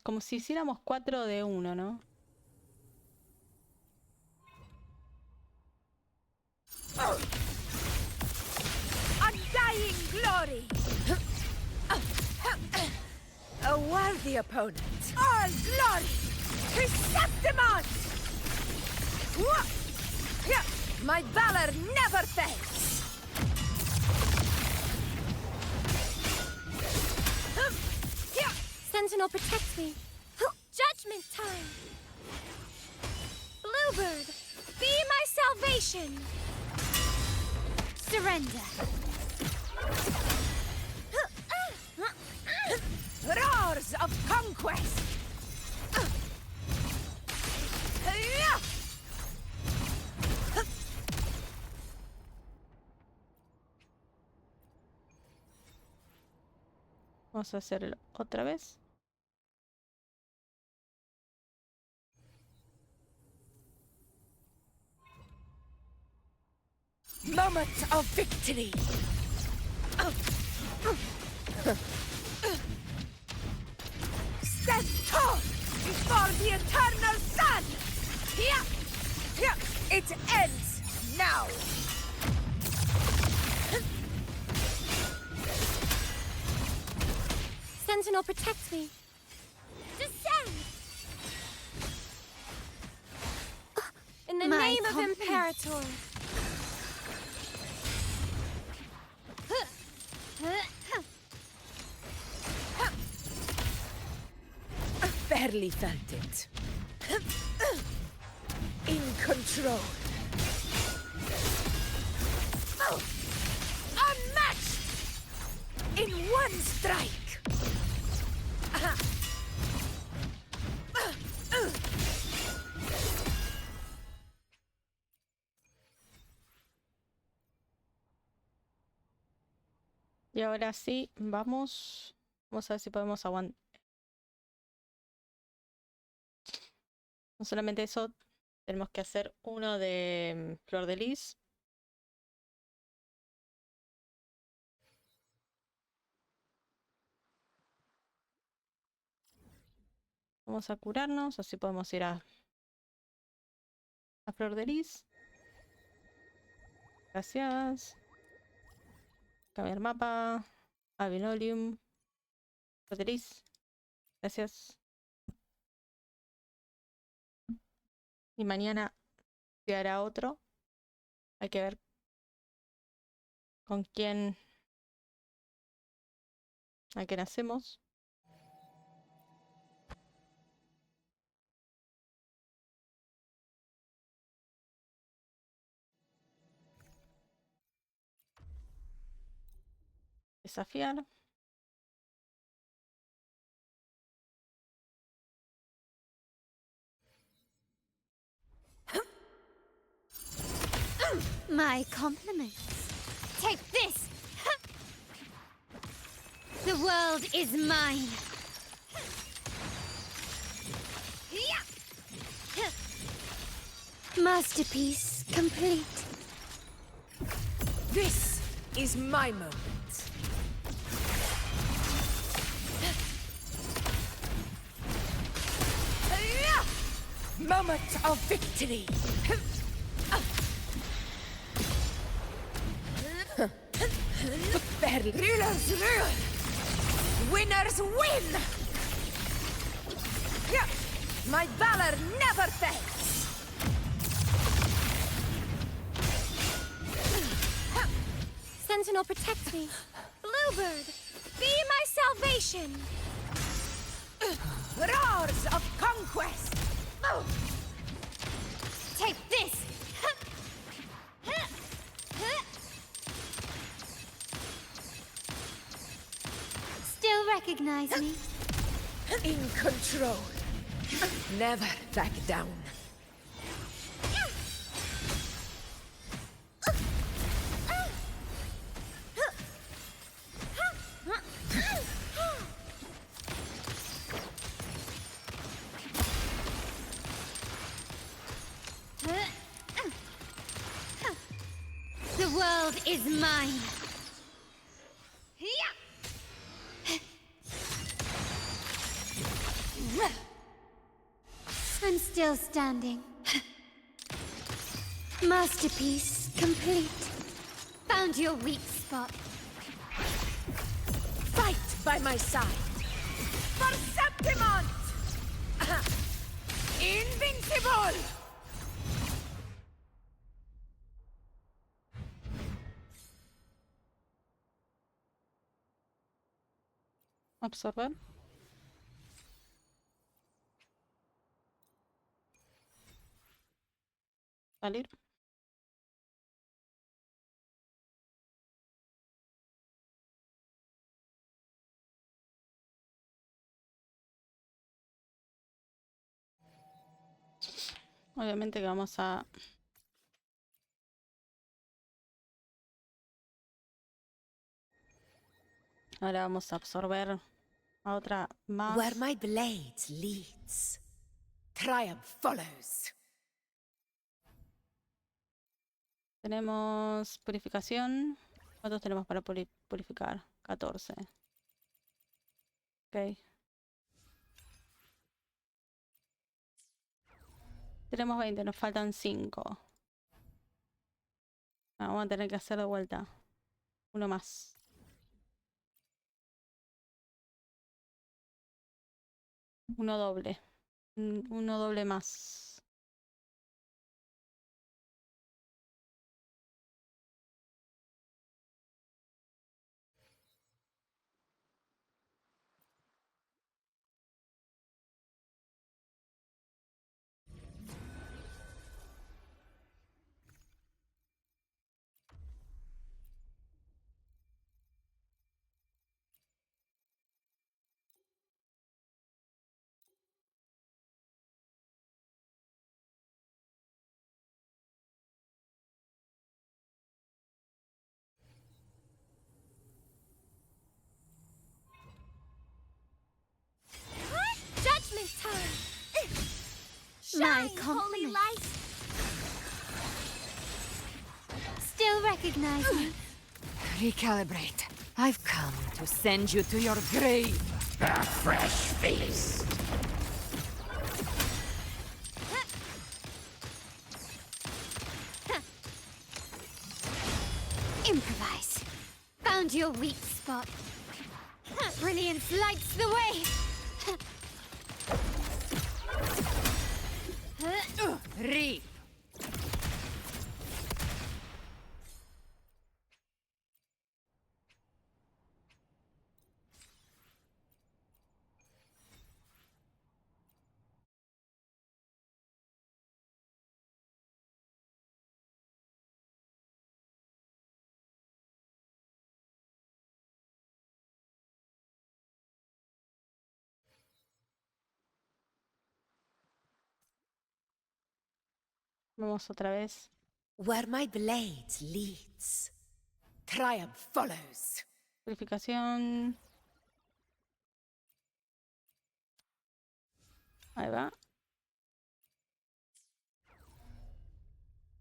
Speaker 1: Como si hiciéramos 4 de 1, ¿no?
Speaker 12: Undying glory!
Speaker 5: A worthy opponent.
Speaker 12: All glory! Chrysanthemum!
Speaker 5: My valor never fails.
Speaker 14: Sentinel protects me. Judgment time! Bluebird, be my salvation! Surrender.
Speaker 5: Roars of conquest.
Speaker 1: Vamos a hacerlo otra vez.
Speaker 5: Moment of victory.
Speaker 10: Before the eternal sun! Here! Here! It ends now!
Speaker 5: Sentinel, protect me.
Speaker 12: Descend!
Speaker 5: In the
Speaker 12: My
Speaker 5: name of
Speaker 12: compliments.
Speaker 5: Imperator.
Speaker 10: Barely felt it. In control. Unmatched! In one strike!
Speaker 1: Y ahora sí, vamos. Vamos a ver si podemos aguantar. No solamente eso, tenemos que hacer uno de flor de lis. Vamos a curarnos, así podemos ir a flor de lis. Gracias. Cambiar mapa. Avinolium. Flor de lis. Gracias. Y mañana se hará otro. Hay que ver con quién a quién hacemos. Desafiar.
Speaker 12: My compliments. Take this! The world is mine! Masterpiece complete.
Speaker 10: This is my moment. Moment of victory. Rulers rule. Winners win. My valor never fails.
Speaker 5: Sentinel, protect me.
Speaker 12: Bluebird, be my salvation.
Speaker 10: Roars of conquest.
Speaker 12: Take this. Still recognize me?
Speaker 10: In control. Never back down.
Speaker 12: The world is mine. I'm still standing. Masterpiece complete. Found your weak spot.
Speaker 10: Fight by my side. For Septimont! Invincible!
Speaker 1: Absorber. Salir. Obviamente que vamos a... Ahora vamos a absorber a otra más.
Speaker 10: Where my blade leads, triumph follows.
Speaker 1: Tenemos purificación. ¿Cuántos tenemos para purificar? 14. Ok. Tenemos 20, nos faltan 5. Vamos a tener que hacer de vuelta. Uno más. Uno doble. Uno doble más.
Speaker 12: Judgment time! Shine, holy light! Still recognize me?
Speaker 21: Recalibrate. I've come to send you to your grave.
Speaker 16: A fresh feast.
Speaker 12: Improvise. Found your weak spot. Brilliance lights the way!
Speaker 21: Reap.
Speaker 1: Vamos otra vez.
Speaker 21: Where my blade leads, triumph follows.
Speaker 1: Purificación. Ahí va.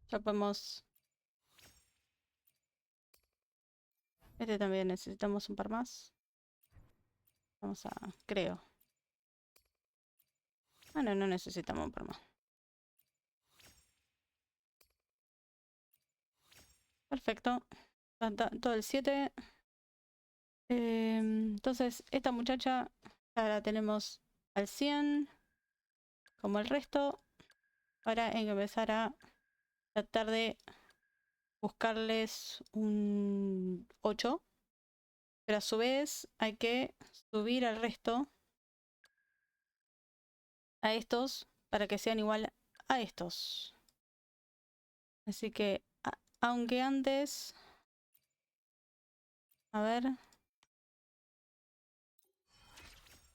Speaker 1: Ya podemos... Este también necesitamos un par más. Vamos a... creo. Ah, no, no necesitamos un par más. Perfecto. Todo el 7. Entonces, esta muchacha ya la tenemos al 100. Como el resto. Ahora hay que empezar a tratar de buscarles un 8. Pero a su vez hay que subir al resto a estos para que sean igual a estos. Así que, aunque antes... A ver.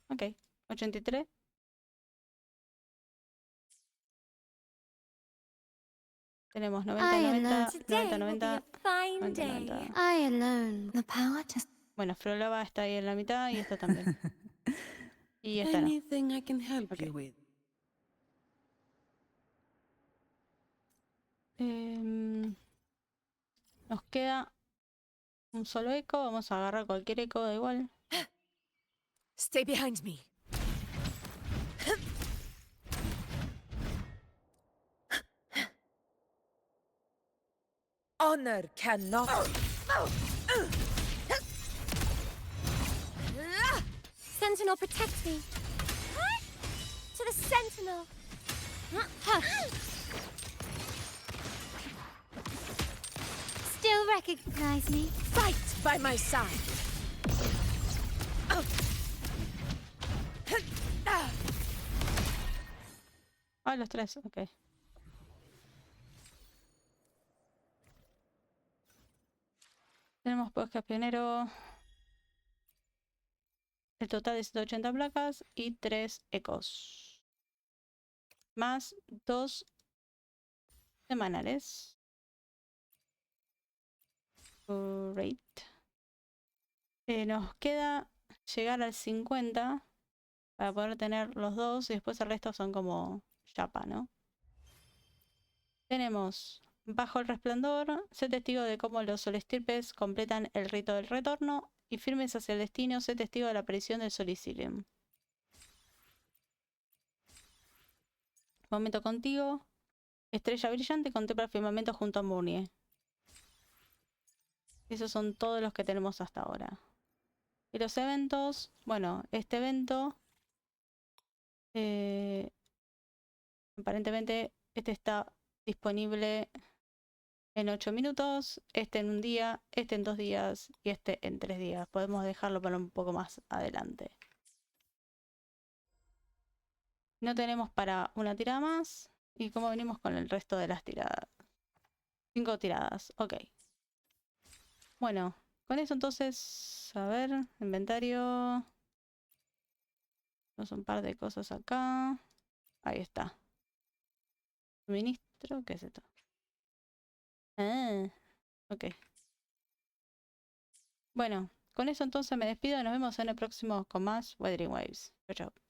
Speaker 1: Ok, 83. Tenemos 90, 90, 90, 90, 90, 90.
Speaker 12: I alone. The power to...
Speaker 1: Bueno, Frolava está ahí en la mitad y esta también. Y esta no.
Speaker 6: Anything I can help you with?
Speaker 1: Nos queda un solo eco. Vamos a agarrar cualquier eco, da igual.
Speaker 21: Stay behind me. Honor cannot.
Speaker 12: Sentinel, protect me. To the Sentinel. Still recognize me?
Speaker 21: Fight by my side.
Speaker 1: Ah, los tres, ok. Tenemos podcast pionero. El total de 180 placas y 3 ecos. Más 2 semanales. Great. Nos queda llegar al 50 para poder tener los dos y después el resto son como chapa, ¿no? Tenemos Bajo el resplandor, sé testigo de cómo los solestirpes completan el rito del retorno y firmes hacia el destino, sé testigo de la aparición del Solicilium. Momento contigo. Estrella brillante contempla el firmamento junto a Murnie. Esos son todos los que tenemos hasta ahora. Y los eventos, bueno, este evento, aparentemente este está disponible en 8 minutos, este en un día, este en 2 días y este en 3 días. Podemos dejarlo para un poco más adelante. No tenemos para una tirada más. ¿Y cómo venimos con el resto de las tiradas? 5 tiradas, ok. Bueno, con eso entonces, a ver, inventario. Tenemos un par de cosas acá. Ahí está. Suministro, ¿qué es esto? Ah, ok. Bueno, con eso entonces me despido. Nos vemos en el próximo con más Weathering Waves. Chao, chao.